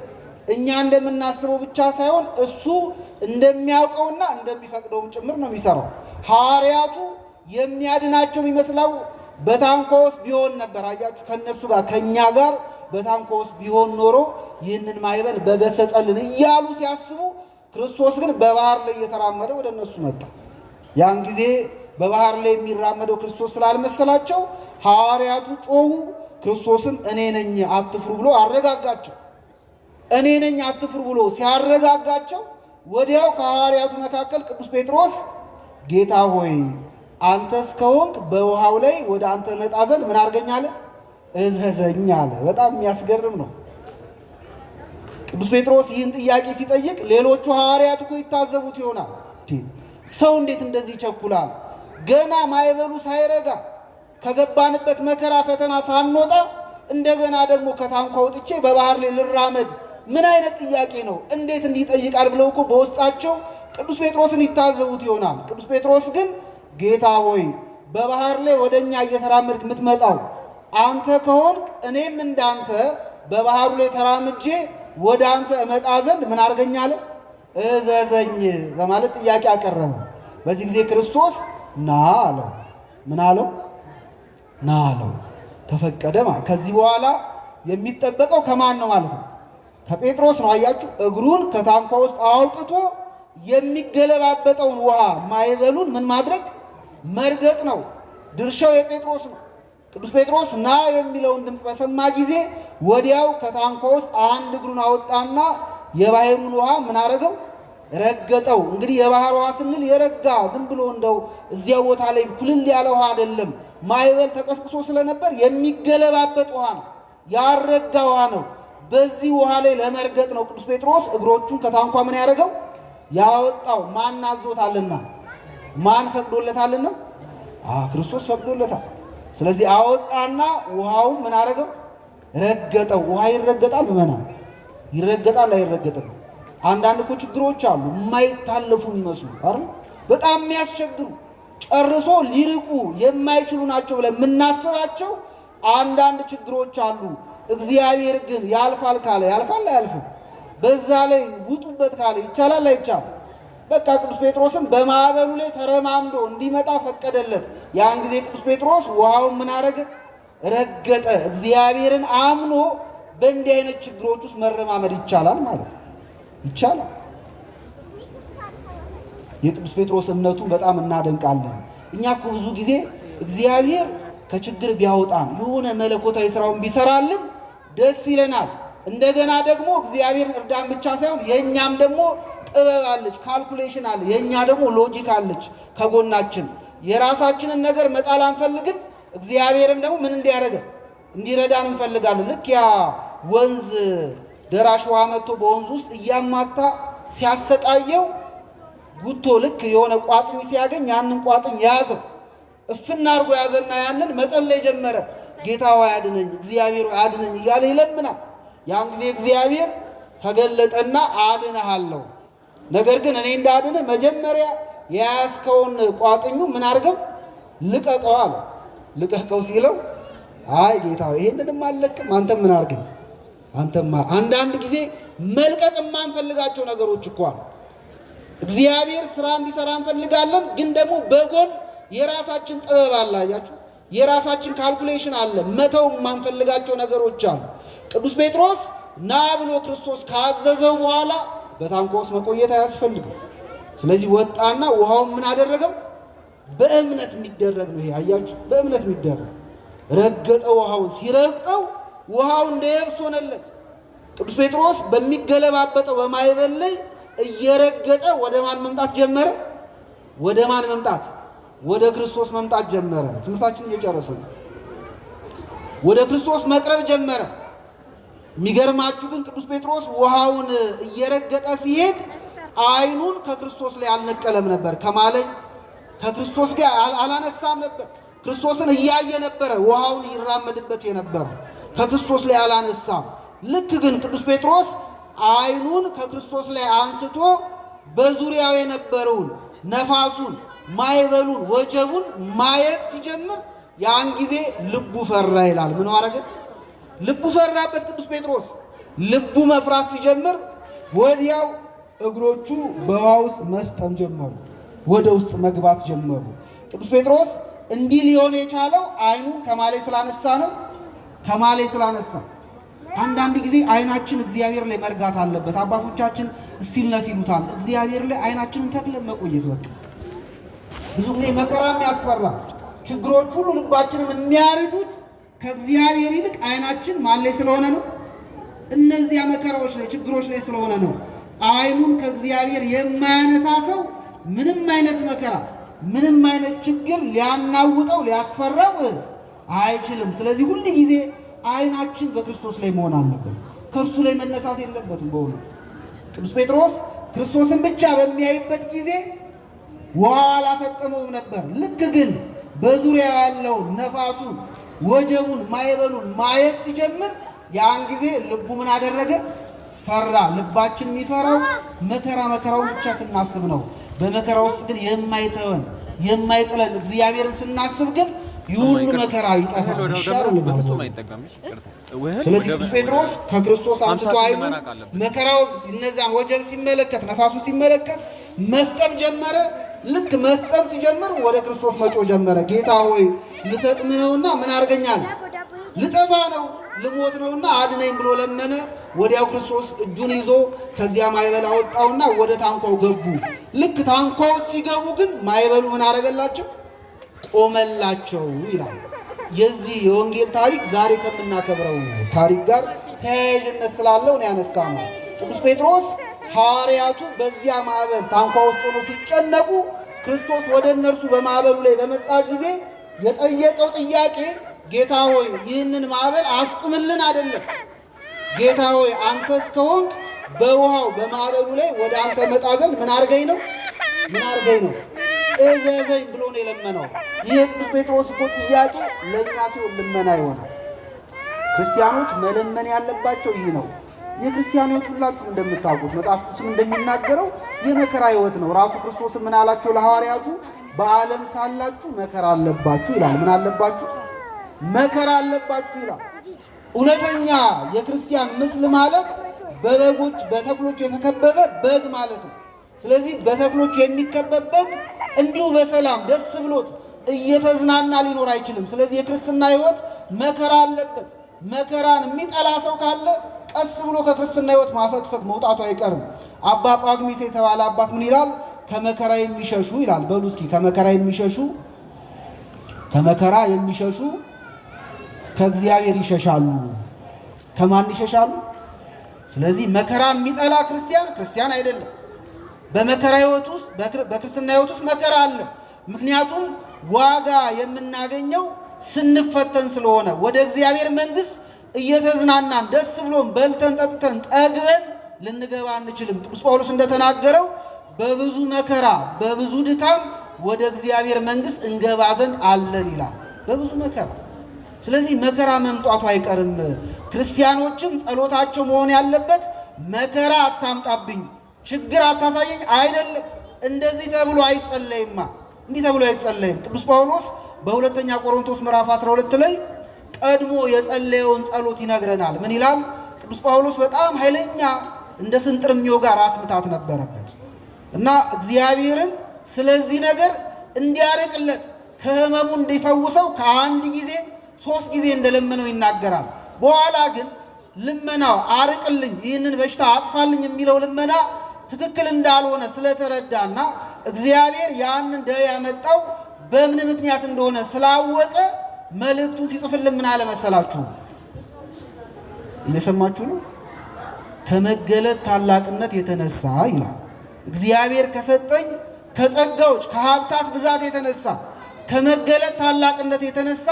እኛ እንደምናስበው ብቻ ሳይሆን እሱ እንደሚያውቀውና እንደሚፈቅደውም ጭምር ነው የሚሰራው። ሐዋርያቱ የሚያድናቸው የሚመስለው በታንኳ ውስጥ ቢሆን ነበር። አያችሁ፣ ከእነርሱ ጋር ከእኛ ጋር በታንኳ ውስጥ ቢሆን ኖሮ ይህንን ማዕበል በገሰጸልን እያሉ ሲያስቡ፣ ክርስቶስ ግን በባህር ላይ እየተራመደ ወደ እነሱ መጣ። ያን ጊዜ በባህር ላይ የሚራመደው ክርስቶስ ስላልመሰላቸው ሐዋርያቱ ጮሁ። ክርስቶስም እኔ ነኝ አትፍሩ ብሎ አረጋጋቸው። እኔ ነኝ አትፍሩ ብሎ ሲያረጋጋቸው ወዲያው ከሐዋርያቱ መካከል ቅዱስ ጴጥሮስ ጌታ ሆይ አንተስ ከሆንክ በውሃው ላይ ወደ አንተ መጣ ዘንድ ምን አድርገኝ አለ? እዘዘኝ አለ። በጣም የሚያስገርም ነው። ቅዱስ ጴጥሮስ ይህን ጥያቄ ሲጠይቅ ሌሎቹ ሐዋርያት እኮ ይታዘቡት ይሆናል። ሰው እንዴት እንደዚህ ይቸኩላል? ገና ማዕበሉ ሳይረጋ ከገባንበት መከራ ፈተና ሳንወጣ እንደገና ደግሞ ከታንኳ ወጥቼ በባህር ላይ ልራመድ ምን አይነት ጥያቄ ነው? እንዴት እንዲህ ይጠይቃል? ብለው እኮ በውስጣቸው ቅዱስ ጴጥሮስን ይታዘቡት ይሆናል። ቅዱስ ጴጥሮስ ግን ጌታ ሆይ በባህር ላይ ወደ እኛ እየተራመድክ የምትመጣው አንተ ከሆንክ እኔም እንዳንተ በባህሩ ላይ ተራምጄ ወደ አንተ እመጣ ዘንድ ምን አድርገኝ አለ? እዘዘኝ በማለት ጥያቄ አቀረበ። በዚህ ጊዜ ክርስቶስ ና አለው። ምን አለው? ና አለው። ተፈቀደ። ከዚህ በኋላ የሚጠበቀው ከማን ነው ማለት ነው? ከጴጥሮስ ነው። አያችሁ፣ እግሩን ከታንኳ ውስጥ አውጥቶ የሚገለባበጠውን ውሃ ማዕበሉን ምን ማድረግ? መርገጥ ነው። ድርሻው የጴጥሮስ ነው። ቅዱስ ጴጥሮስ ና የሚለውን ድምፅ በሰማ ጊዜ ወዲያው ከታንኳ ውስጥ አንድ እግሩን አወጣና የባህሩን ውሃ ምን አደረገው? ረገጠው። እንግዲህ የባህር ውሃ ስንል የረጋ ዝም ብሎ እንደው እዚያው ቦታ ላይ ኩልል ያለ ውሃ አይደለም። ማዕበል ተቀስቅሶ ስለነበር የሚገለባበጥ ውሃ ነው፣ ያረጋ ውሃ ነው። በዚህ ውሃ ላይ ለመርገጥ ነው ቅዱስ ጴጥሮስ እግሮቹን ከታንኳ ምን ያደረገው? ያወጣው። ማን አዞታልና? ማን ፈቅዶለታልና? ክርስቶስ ፈቅዶለታል። ስለዚህ አወጣና ውሃውን ምን አደረገው? ረገጠው። ውሃ ይረገጣል? ምመና ይረገጣል አይረገጥም? አንዳንድ እኮ ችግሮች አሉ የማይታለፉ የሚመስሉ አይደል? በጣም የሚያስቸግሩ ጨርሶ ሊርቁ የማይችሉ ናቸው ብለን የምናስባቸው አንዳንድ ችግሮች አሉ። እግዚአብሔር ግን ያልፋል ካለ ያልፋል፣ አያልፍም? በዛ ላይ ውጡበት ካለ ይቻላል አይቻልም? በቃ ቅዱስ ጴጥሮስም በማዕበሉ ላይ ተረማምዶ እንዲመጣ ፈቀደለት። ያን ጊዜ ቅዱስ ጴጥሮስ ውሃውን ምን አረገ? ረገጠ። እግዚአብሔርን አምኖ በእንዲህ አይነት ችግሮች ውስጥ መረማመድ ይቻላል ማለት ነው። ይቻላል። የቅዱስ ጴጥሮስ እምነቱን በጣም እናደንቃለን። እኛ እኮ ብዙ ጊዜ እግዚአብሔር ከችግር ቢያወጣን የሆነ መለኮታዊ ስራውን ቢሰራልን ደስ ይለናል። እንደገና ደግሞ እግዚአብሔርን እርዳን ብቻ ሳይሆን የእኛም ደግሞ ጥበብ አለች፣ ካልኩሌሽን አለ። የእኛ ደግሞ ሎጂክ አለች ከጎናችን። የራሳችንን ነገር መጣል አንፈልግም። እግዚአብሔርም ደግሞ ምን እንዲያደርገን እንዲረዳን እንፈልጋለን። ልክ ያ ወንዝ ደራሽ ውሃ መጥቶ በወንዝ ውስጥ እያማታ ሲያሰቃየው ጉቶ ልክ የሆነ ቋጥኝ ሲያገኝ ያንን ቋጥኝ ያዘው፣ እፍና አድርጎ ያዘና ያንን መጸለይ ጀመረ። ጌታ ሆይ አድነኝ፣ እግዚአብሔር ሆይ አድነኝ እያለ ይለምናል። ያን ጊዜ እግዚአብሔር ተገለጠና አድነሃለሁ፣ ነገር ግን እኔ እንዳድንህ መጀመሪያ የያዝከውን ቋጥኙ ምን አድርገው ልቀቀው አለ። ልቀቀው ሲለው አይ ጌታ ሆይ ይሄንንም አልለቅም፣ አንተም ምን አድርገኝ፣ አንተማ አንዳንድ ጊዜ መልቀቅ የማንፈልጋቸው ነገሮች እኮ አሉ። እግዚአብሔር ስራ እንዲሰራ እንፈልጋለን፣ ግን ደግሞ በጎን የራሳችን ጥበብ አለ። አያችሁ፣ የራሳችን ካልኩሌሽን አለ። መተው የማንፈልጋቸው ነገሮች አሉ። ቅዱስ ጴጥሮስ ና ብሎ ክርስቶስ ካዘዘው በኋላ በታንኳ ውስጥ መቆየት አያስፈልግም። ስለዚህ ወጣና ውሃውን ምን አደረገው? በእምነት የሚደረግ ነው ይሄ። አያችሁ፣ በእምነት የሚደረግ ረገጠው። ውሃውን ሲረግጠው ውሃው እንደ የብስ ሆነለት። ቅዱስ ጴጥሮስ በሚገለባበጠው በማዕበል ላይ እየረገጠ ወደ ማን መምጣት ጀመረ? ወደ ማን መምጣት? ወደ ክርስቶስ መምጣት ጀመረ። ትምህርታችን እየጨረሰ ነው። ወደ ክርስቶስ መቅረብ ጀመረ። የሚገርማችሁ ግን ቅዱስ ጴጥሮስ ውሃውን እየረገጠ ሲሄድ ዓይኑን ከክርስቶስ ላይ አልነቀለም ነበር። ከማለኝ ከክርስቶስ ጋር አላነሳም ነበር። ክርስቶስን እያየ ነበረ ውሃውን ይራመድበት የነበረው፣ ከክርስቶስ ላይ አላነሳም። ልክ ግን ቅዱስ ጴጥሮስ ዓይኑን ከክርስቶስ ላይ አንስቶ በዙሪያው የነበረውን ነፋሱን፣ ማዕበሉን፣ ወጀቡን ማየት ሲጀምር ያን ጊዜ ልቡ ፈራ ይላል። ምን አረገ? ልቡ ፈራበት ቅዱስ ጴጥሮስ። ልቡ መፍራት ሲጀምር ወዲያው እግሮቹ በውሃ ውስጥ መስጠም ጀመሩ፣ ወደ ውስጥ መግባት ጀመሩ። ቅዱስ ጴጥሮስ እንዲህ ሊሆን የቻለው ዓይኑን ከማላይ ስላነሳ ነው። ከማላይ ስላነሳ አንዳንድ ጊዜ ዓይናችን እግዚአብሔር ላይ መርጋት አለበት። አባቶቻችን እስቲልነስ ይሉታል። እግዚአብሔር ላይ ዓይናችንን ተክለን መቆየት። በቃ ብዙ ጊዜ መከራም ያስፈራ ችግሮች ሁሉ ልባችንን የሚያርዱት ከእግዚአብሔር ይልቅ ዓይናችን ማን ላይ ስለሆነ ነው? እነዚያ መከራዎች ላይ ችግሮች ላይ ስለሆነ ነው። ዓይኑን ከእግዚአብሔር የማያነሳ ሰው ምንም አይነት መከራ፣ ምንም አይነት ችግር ሊያናውጠው ሊያስፈራው አይችልም። ስለዚህ ሁል ጊዜ ዓይናችን በክርስቶስ ላይ መሆን አለበት። ከእርሱ ላይ መነሳት የለበትም። በእውነት ቅዱስ ጴጥሮስ ክርስቶስን ብቻ በሚያይበት ጊዜ ውሃ አላሰጠመውም ነበር። ልክ ግን በዙሪያ ያለውን ነፋሱን፣ ወጀቡን፣ ማዕበሉን ማየት ሲጀምር ያን ጊዜ ልቡ ምን አደረገ? ፈራ። ልባችን የሚፈራው መከራውን ብቻ ስናስብ ነው። በመከራ ውስጥ ግን የማይተወን የማይጥለን እግዚአብሔርን ስናስብ ግን ይሁሉ መከራ ይጠፋል፣ ይሻርልናል። ስለዚህ ቅዱስ ጴጥሮስ ከክርስቶስ አንስቶ ዓይኑን መከራው እነዚያን ወጀብ ሲመለከት፣ ነፋሱ ሲመለከት መስጠም ጀመረ። ልክ መስጠም ሲጀምር ወደ ክርስቶስ መጮ ጀመረ። ጌታ ሆይ ልሰጥም ነውና ምን አድርገኛል? ልጠፋ ነው ልሞት ነውና አድነኝ ብሎ ለመነ። ወዲያው ክርስቶስ እጁን ይዞ ከዚያ ማዕበል አወጣውና ወደ ታንኳው ገቡ። ልክ ታንኳው ሲገቡ ግን ማዕበሉ ምን አደረገላቸው? ቆመላቸው ይላል። የዚህ የወንጌል ታሪክ ዛሬ ከምናከብረው ታሪክ ጋር ተያያዥነት ስላለው ነው ያነሳነው። ቅዱስ ጴጥሮስ ሐዋርያቱ በዚያ ማዕበል ታንኳ ውስጥ ሆነው ሲጨነቁ ክርስቶስ ወደ እነርሱ በማዕበሉ ላይ በመጣ ጊዜ የጠየቀው ጥያቄ ጌታ ሆይ ይህንን ማዕበል አስቁምልን አይደለም። ጌታ ሆይ አንተስ ከሆንክ በውሃው በማዕበሉ ላይ ወደ አንተ መጣ ዘንድ ምን አድርገኝ ነው? ምን አድርገኝ ነው? እዘዘኝ ብሎ ነው የለመነው። ይህ የቅዱስ ጴጥሮስ እኮ ጥያቄ ለእኛ ሲሆን ልመና ይሆናል። ክርስቲያኖች መለመን ያለባቸው ይህ ነው። የክርስቲያን ሕይወት ሁላችሁም እንደምታውቁት መጽሐፍ ቅዱስም እንደሚናገረው የመከራ ሕይወት ነው። ራሱ ክርስቶስ ምን አላቸው ለሐዋርያቱ? በዓለም ሳላችሁ መከራ አለባችሁ ይላል። ምን አለባችሁ? መከራ አለባችሁ ይላል። እውነተኛ የክርስቲያን ምስል ማለት በበጎች በተክሎች የተከበበ በግ ማለት ነው። ስለዚህ በተክሎች የሚከበብ በግ እንዲሁ በሰላም ደስ ብሎት እየተዝናና ሊኖር አይችልም። ስለዚህ የክርስትና ሕይወት መከራ አለበት። መከራን የሚጠላ ሰው ካለ ቀስ ብሎ ከክርስትና ሕይወት ማፈግፈግ መውጣቱ አይቀርም። አባ ጳጉሚስ የተባለ አባት ምን ይላል? ከመከራ የሚሸሹ ይላል። በሉ እስኪ ከመከራ የሚሸሹ ከእግዚአብሔር ይሸሻሉ። ከማን ይሸሻሉ? ስለዚህ መከራ የሚጠላ ክርስቲያን አይደለም። በመከራ ሕይወት ውስጥ በክርስትና ሕይወት ውስጥ መከራ አለ። ምክንያቱም ዋጋ የምናገኘው ስንፈተን ስለሆነ ወደ እግዚአብሔር መንግሥት እየተዝናናን ደስ ብሎን በልተን ጠጥተን ጠግበን ልንገባ አንችልም። ቅዱስ ጳውሎስ እንደተናገረው በብዙ መከራ በብዙ ድካም ወደ እግዚአብሔር መንግሥት እንገባ ዘንድ አለን ይላል። በብዙ መከራ። ስለዚህ መከራ መምጣቱ አይቀርም። ክርስቲያኖችም ጸሎታቸው መሆን ያለበት መከራ አታምጣብኝ፣ ችግር አታሳየኝ አይደለም። እንደዚህ ተብሎ አይጸለይማ። እንዲህ ተብሎ አይጸለይም። ቅዱስ ጳውሎስ በሁለተኛ ቆሮንቶስ ምዕራፍ 12 ላይ ቀድሞ የጸለየውን ጸሎት ይነግረናል። ምን ይላል? ቅዱስ ጳውሎስ በጣም ኃይለኛ እንደ ስንጥር የሚወጋ ራስ ምታት ነበረበት እና እግዚአብሔርን ስለዚህ ነገር እንዲያርቅለት ከሕመሙ እንዲፈውሰው ከአንድ ጊዜ 3 ጊዜ እንደለመነው ይናገራል። በኋላ ግን ልመናው አርቅልኝ፣ ይህንን በሽታ አጥፋልኝ የሚለው ልመና ትክክል እንዳልሆነ ስለተረዳና እግዚአብሔር ያንን ደዌ ያመጣው በምን ምክንያት እንደሆነ ስላወቀ መልእክቱን ሲጽፍልን ምን አለ መሰላችሁ? እየሰማችሁ ነው? ከመገለጥ ታላቅነት የተነሳ ይላል። እግዚአብሔር ከሰጠኝ ከጸጋዎች ከሀብታት ብዛት የተነሳ ከመገለጥ ታላቅነት የተነሳ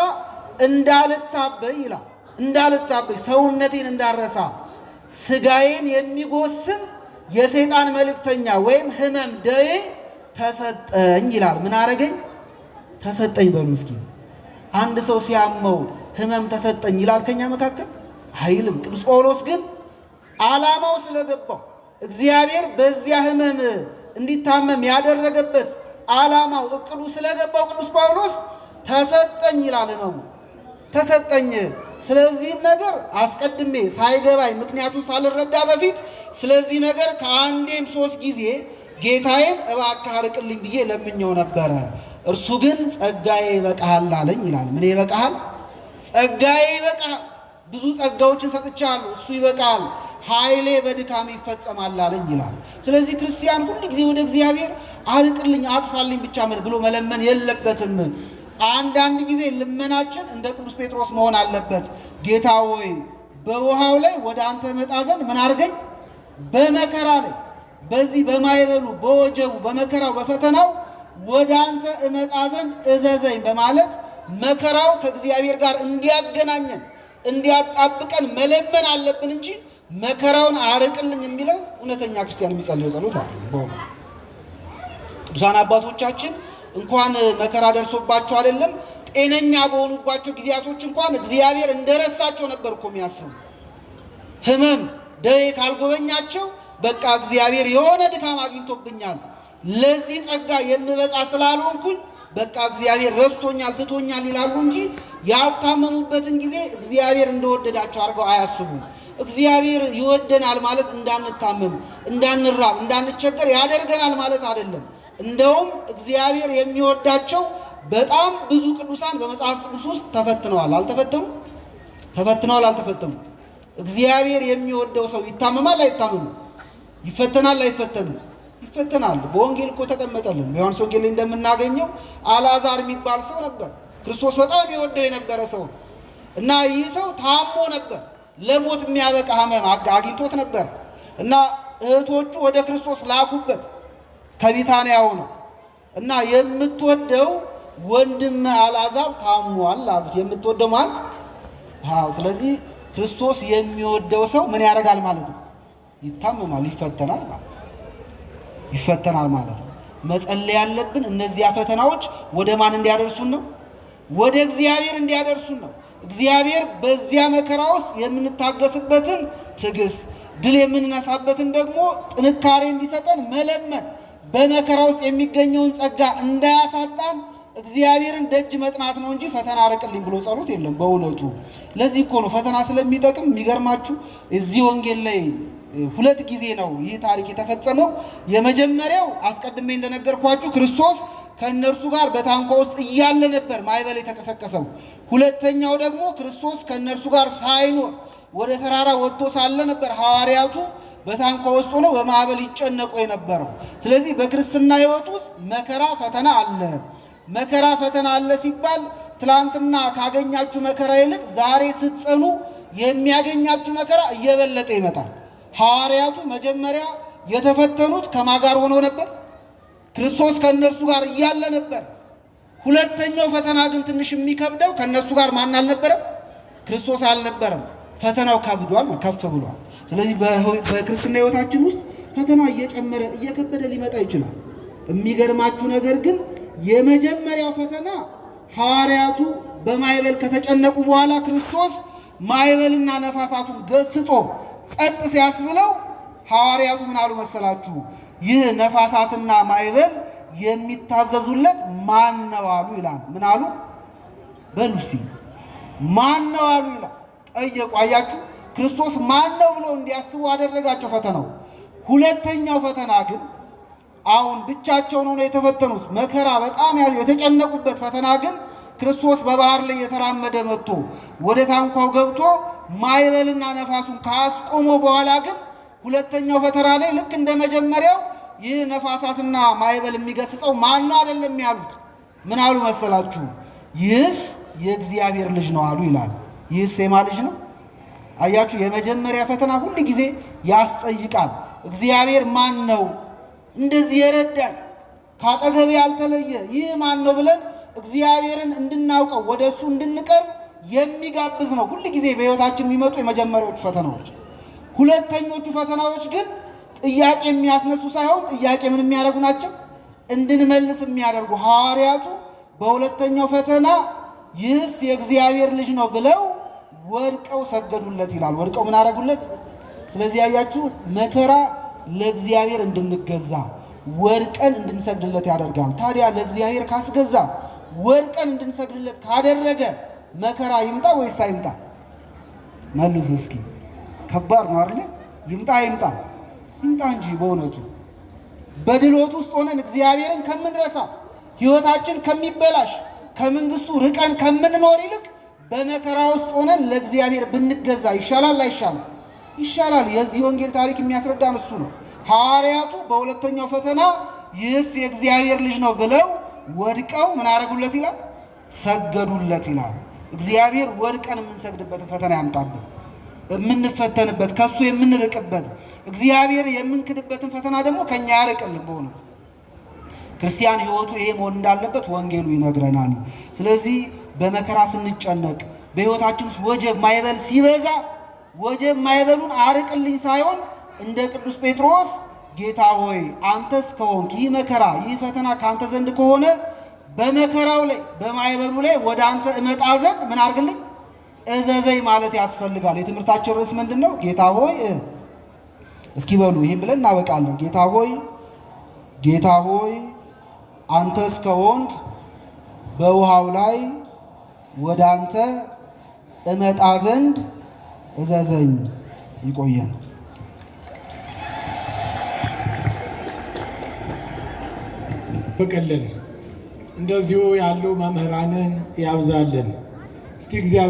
እንዳልታበይ ይላል። እንዳልታበይ ሰውነቴን እንዳረሳ ስጋዬን የሚጎስም የሰይጣን መልእክተኛ ወይም ሕመም ደዌ ተሰጠኝ ይላል። ምን አረገኝ? ተሰጠኝ። በሉ እስኪ አንድ ሰው ሲያመው ሕመም ተሰጠኝ ይላል ከኛ መካከል? አይልም። ቅዱስ ጳውሎስ ግን ዓላማው ስለገባው እግዚአብሔር በዚያ ሕመም እንዲታመም ያደረገበት ዓላማው እቅዱ ስለገባው ቅዱስ ጳውሎስ ተሰጠኝ ይላል። ሕመሙ ተሰጠኝ። ስለዚህም ነገር አስቀድሜ ሳይገባኝ ምክንያቱን ሳልረዳ በፊት ስለዚህ ነገር ከአንዴም 3 ጊዜ ጌታዬን እባክህ አርቅልኝ ብዬ ለምኜው ነበረ። እርሱ ግን ጸጋዬ ይበቃሃል አለኝ ይላል። ምን ይበቃሃል? ጸጋዬ ይበቃሃል። ብዙ ጸጋዎችን ሰጥቻለሁ፣ እሱ ይበቃል፣ ኃይሌ በድካም ይፈጸማል አለኝ ይላል። ስለዚህ ክርስቲያን ሁሉ ጊዜ ወደ እግዚአብሔር አርቅልኝ፣ አጥፋልኝ ብቻ ብሎ መለመን የለበትም። አንዳንድ ጊዜ ልመናችን እንደ ቅዱስ ጴጥሮስ መሆን አለበት። ጌታ ሆይ በውሃው ላይ ወደ አንተ መጣ ዘንድ ምን አድርገኝ? በመከራ ላይ በዚህ በማይበሉ በወጀቡ በመከራው በፈተናው ወደ አንተ እመጣ ዘንድ እዘዘኝ በማለት መከራው ከእግዚአብሔር ጋር እንዲያገናኘን እንዲያጣብቀን መለመን አለብን እንጂ መከራውን አርቅልኝ የሚለው እውነተኛ ክርስቲያን የሚጸልየው ጸሎት አይደለም። ቅዱሳን አባቶቻችን እንኳን መከራ ደርሶባቸው አይደለም ጤነኛ በሆኑባቸው ጊዜያቶች እንኳን እግዚአብሔር እንደረሳቸው ነበር እኮ የሚያስቡ። ሕመም ደዌ ካልጎበኛቸው በቃ እግዚአብሔር የሆነ ድካም አግኝቶብኛል፣ ለዚህ ጸጋ የምበቃ ስላልሆንኩኝ በቃ እግዚአብሔር ረስቶኛል፣ ትቶኛል ይላሉ እንጂ ያልታመሙበትን ጊዜ እግዚአብሔር እንደወደዳቸው አድርገው አያስቡም። እግዚአብሔር ይወደናል ማለት እንዳንታመም፣ እንዳንራብ፣ እንዳንቸገር ያደርገናል ማለት አይደለም። እንደውም እግዚአብሔር የሚወዳቸው በጣም ብዙ ቅዱሳን በመጽሐፍ ቅዱስ ውስጥ ተፈትነዋል። አልተፈተኑም? ተፈትነዋል። አልተፈተኑም? እግዚአብሔር የሚወደው ሰው ይታመማል አይታመምም? ይፈተናል አይፈተንም? ይፈተናል። በወንጌል እኮ ተቀመጠልን። በዮሐንስ ወንጌል ላይ እንደምናገኘው አልዓዛር የሚባል ሰው ነበር። ክርስቶስ በጣም የወደው የነበረ ሰው እና ይህ ሰው ታሞ ነበር። ለሞት የሚያበቃ ሕመም አግኝቶት ነበር እና እህቶቹ ወደ ክርስቶስ ላኩበት ከቢታንያ ሆነው እና የምትወደው ወንድም አልዓዛር ታሟል አሉት። የምትወደው ማን? ስለዚህ ክርስቶስ የሚወደው ሰው ምን ያደርጋል ማለት ነው? ይታመማል፣ ይፈተናል ማለት ነው። መጸለይ ያለብን እነዚያ ፈተናዎች ወደ ማን እንዲያደርሱን ነው? ወደ እግዚአብሔር እንዲያደርሱን ነው። እግዚአብሔር በዚያ መከራ ውስጥ የምንታገስበትን ትዕግስት፣ ድል የምንነሳበትን ደግሞ ጥንካሬ እንዲሰጠን መለመን፣ በመከራ ውስጥ የሚገኘውን ጸጋ እንዳያሳጣን እግዚአብሔርን ደጅ መጥናት ነው እንጂ ፈተና አርቅልኝ ብሎ ጸሎት የለም በእውነቱ። ለዚህ እኮ ነው ፈተና ስለሚጠቅም የሚገርማችሁ እዚህ ወንጌል ላይ 2 ጊዜ ነው ይህ ታሪክ የተፈጸመው። የመጀመሪያው አስቀድሜ እንደነገርኳችሁ ክርስቶስ ከእነርሱ ጋር በታንኳ ውስጥ እያለ ነበር ማዕበል የተቀሰቀሰው። ሁለተኛው ደግሞ ክርስቶስ ከእነርሱ ጋር ሳይኖር ወደ ተራራ ወጥቶ ሳለ ነበር ሐዋርያቱ በታንኳ ውስጥ ሆነው በማዕበል ይጨነቁ የነበረው። ስለዚህ በክርስትና ሕይወት ውስጥ መከራ ፈተና አለ። መከራ ፈተና አለ ሲባል ትላንትና ካገኛችሁ መከራ ይልቅ ዛሬ ስትጸኑ የሚያገኛችሁ መከራ እየበለጠ ይመጣል። ሐዋርያቱ መጀመሪያ የተፈተኑት ከማን ጋር ሆነው ነበር? ክርስቶስ ከእነርሱ ጋር እያለ ነበር። ሁለተኛው ፈተና ግን ትንሽ የሚከብደው ከእነርሱ ጋር ማን አልነበረም? ክርስቶስ አልነበረም። ፈተናው ከብዷል፣ ከፍ ብሏል። ስለዚህ በክርስትና ሕይወታችን ውስጥ ፈተና እየጨመረ እየከበደ ሊመጣ ይችላል። የሚገርማችሁ ነገር ግን የመጀመሪያው ፈተና ሐዋርያቱ በማዕበል ከተጨነቁ በኋላ ክርስቶስ ማዕበልና ነፋሳቱን ገስጾ ጸጥ ሲያስብለው ሐዋርያቱ ምን አሉ መሰላችሁ? ይህ ነፋሳትና ማዕበል የሚታዘዙለት ማን ነው አሉ ይላል። ምን አሉ? በሉ እስቲ ማን ነው አሉ ይላል። ጠየቁ። አያችሁ፣ ክርስቶስ ማን ነው ብሎ እንዲያስቡ አደረጋቸው ፈተናው። ሁለተኛው ፈተና ግን አሁን ብቻቸውን ሆነው የተፈተኑት መከራ በጣም የተጨነቁበት ፈተና ግን ክርስቶስ በባህር ላይ የተራመደ መጥቶ ወደ ታንኳው ገብቶ ማዕበልና ነፋሱን ካስቆመ በኋላ ግን ሁለተኛው ፈተና ላይ ልክ እንደ መጀመሪያው ይህ ነፋሳትና ማዕበል የሚገስጸው ማን ነው አይደለም ያሉት። ምን አሉ መሰላችሁ? ይህስ የእግዚአብሔር ልጅ ነው አሉ ይላል። ይህስ የማ ልጅ ነው? አያችሁ፣ የመጀመሪያ ፈተና ሁል ጊዜ ያስጠይቃል። እግዚአብሔር ማን ነው እንደዚህ የረዳን ካጠገብ ያልተለየ ይህ ማን ነው ብለን እግዚአብሔርን እንድናውቀው ወደ እሱ እንድንቀርብ የሚጋብዝ ነው ሁል ጊዜ በሕይወታችን የሚመጡ የመጀመሪያዎቹ ፈተናዎች። ሁለተኞቹ ፈተናዎች ግን ጥያቄ የሚያስነሱ ሳይሆን ጥያቄ ምን የሚያደርጉ ናቸው? እንድንመልስ የሚያደርጉ። ሐዋርያቱ በሁለተኛው ፈተና ይህስ የእግዚአብሔር ልጅ ነው ብለው ወድቀው ሰገዱለት ይላል። ወድቀው ምን አደረጉለት? ስለዚህ ያያችሁ መከራ ለእግዚአብሔር እንድንገዛ ወድቀን እንድንሰግድለት ያደርጋል። ታዲያ ለእግዚአብሔር ካስገዛ ወድቀን እንድንሰግድለት ካደረገ መከራ ይምጣ ወይስ አይምጣ? መልሱ እስኪ። ከባድ ነው አይደል? ይምጣ ይምጣ ይምጣ እንጂ በእውነቱ በድሎት ውስጥ ሆነን እግዚአብሔርን ከምንረሳ ሕይወታችን ከሚበላሽ ከመንግስቱ ርቀን ከምንኖር ይልቅ በመከራ ውስጥ ሆነን ለእግዚአብሔር ብንገዛ ይሻላል አይሻልም? ይሻላል። የዚህ ወንጌል ታሪክ የሚያስረዳን እሱ ነው። ሐዋርያቱ በሁለተኛው ፈተና ይህስ የእግዚአብሔር ልጅ ነው ብለው ወድቀው ምን አደረጉለት ይላል? ሰገዱለት ይላል። እግዚአብሔር ወድቀን የምንሰግድበትን ፈተና ያምጣብን። የምንፈተንበት ከሱ የምንርቅበት እግዚአብሔር የምንክድበትን ፈተና ደግሞ ከኛ ያርቅልን። በሆነ ክርስቲያን ሕይወቱ ይሄ መሆን እንዳለበት ወንጌሉ ይነግረናል። ስለዚህ በመከራ ስንጨነቅ በሕይወታችን ውስጥ ወጀብ ማዕበል ሲበዛ ወጀብ ማዕበሉን አርቅልኝ ሳይሆን እንደ ቅዱስ ጴጥሮስ ጌታ ሆይ አንተስ ከሆንክ ይህ መከራ ይህ ፈተና ከአንተ ዘንድ ከሆነ በመከራው ላይ በማዕበሉ ላይ ወደ አንተ እመጣ ዘንድ ምን አድርግልኝ? እዘዘኝ ማለት ያስፈልጋል። የትምህርታችን ርዕስ ምንድን ነው? ጌታ ሆይ እስኪ በሉ ይህም ብለን እናበቃለን። ጌታ ሆይ አንተስ ከሆንክ በውሃው ላይ ወደ አንተ እመጣ ዘንድ እዘዘኝ። ይቆየን። በቀልን እንደዚሁ ያሉ መምህራንን ያብዛልን። እስቲ እግዚአብሔር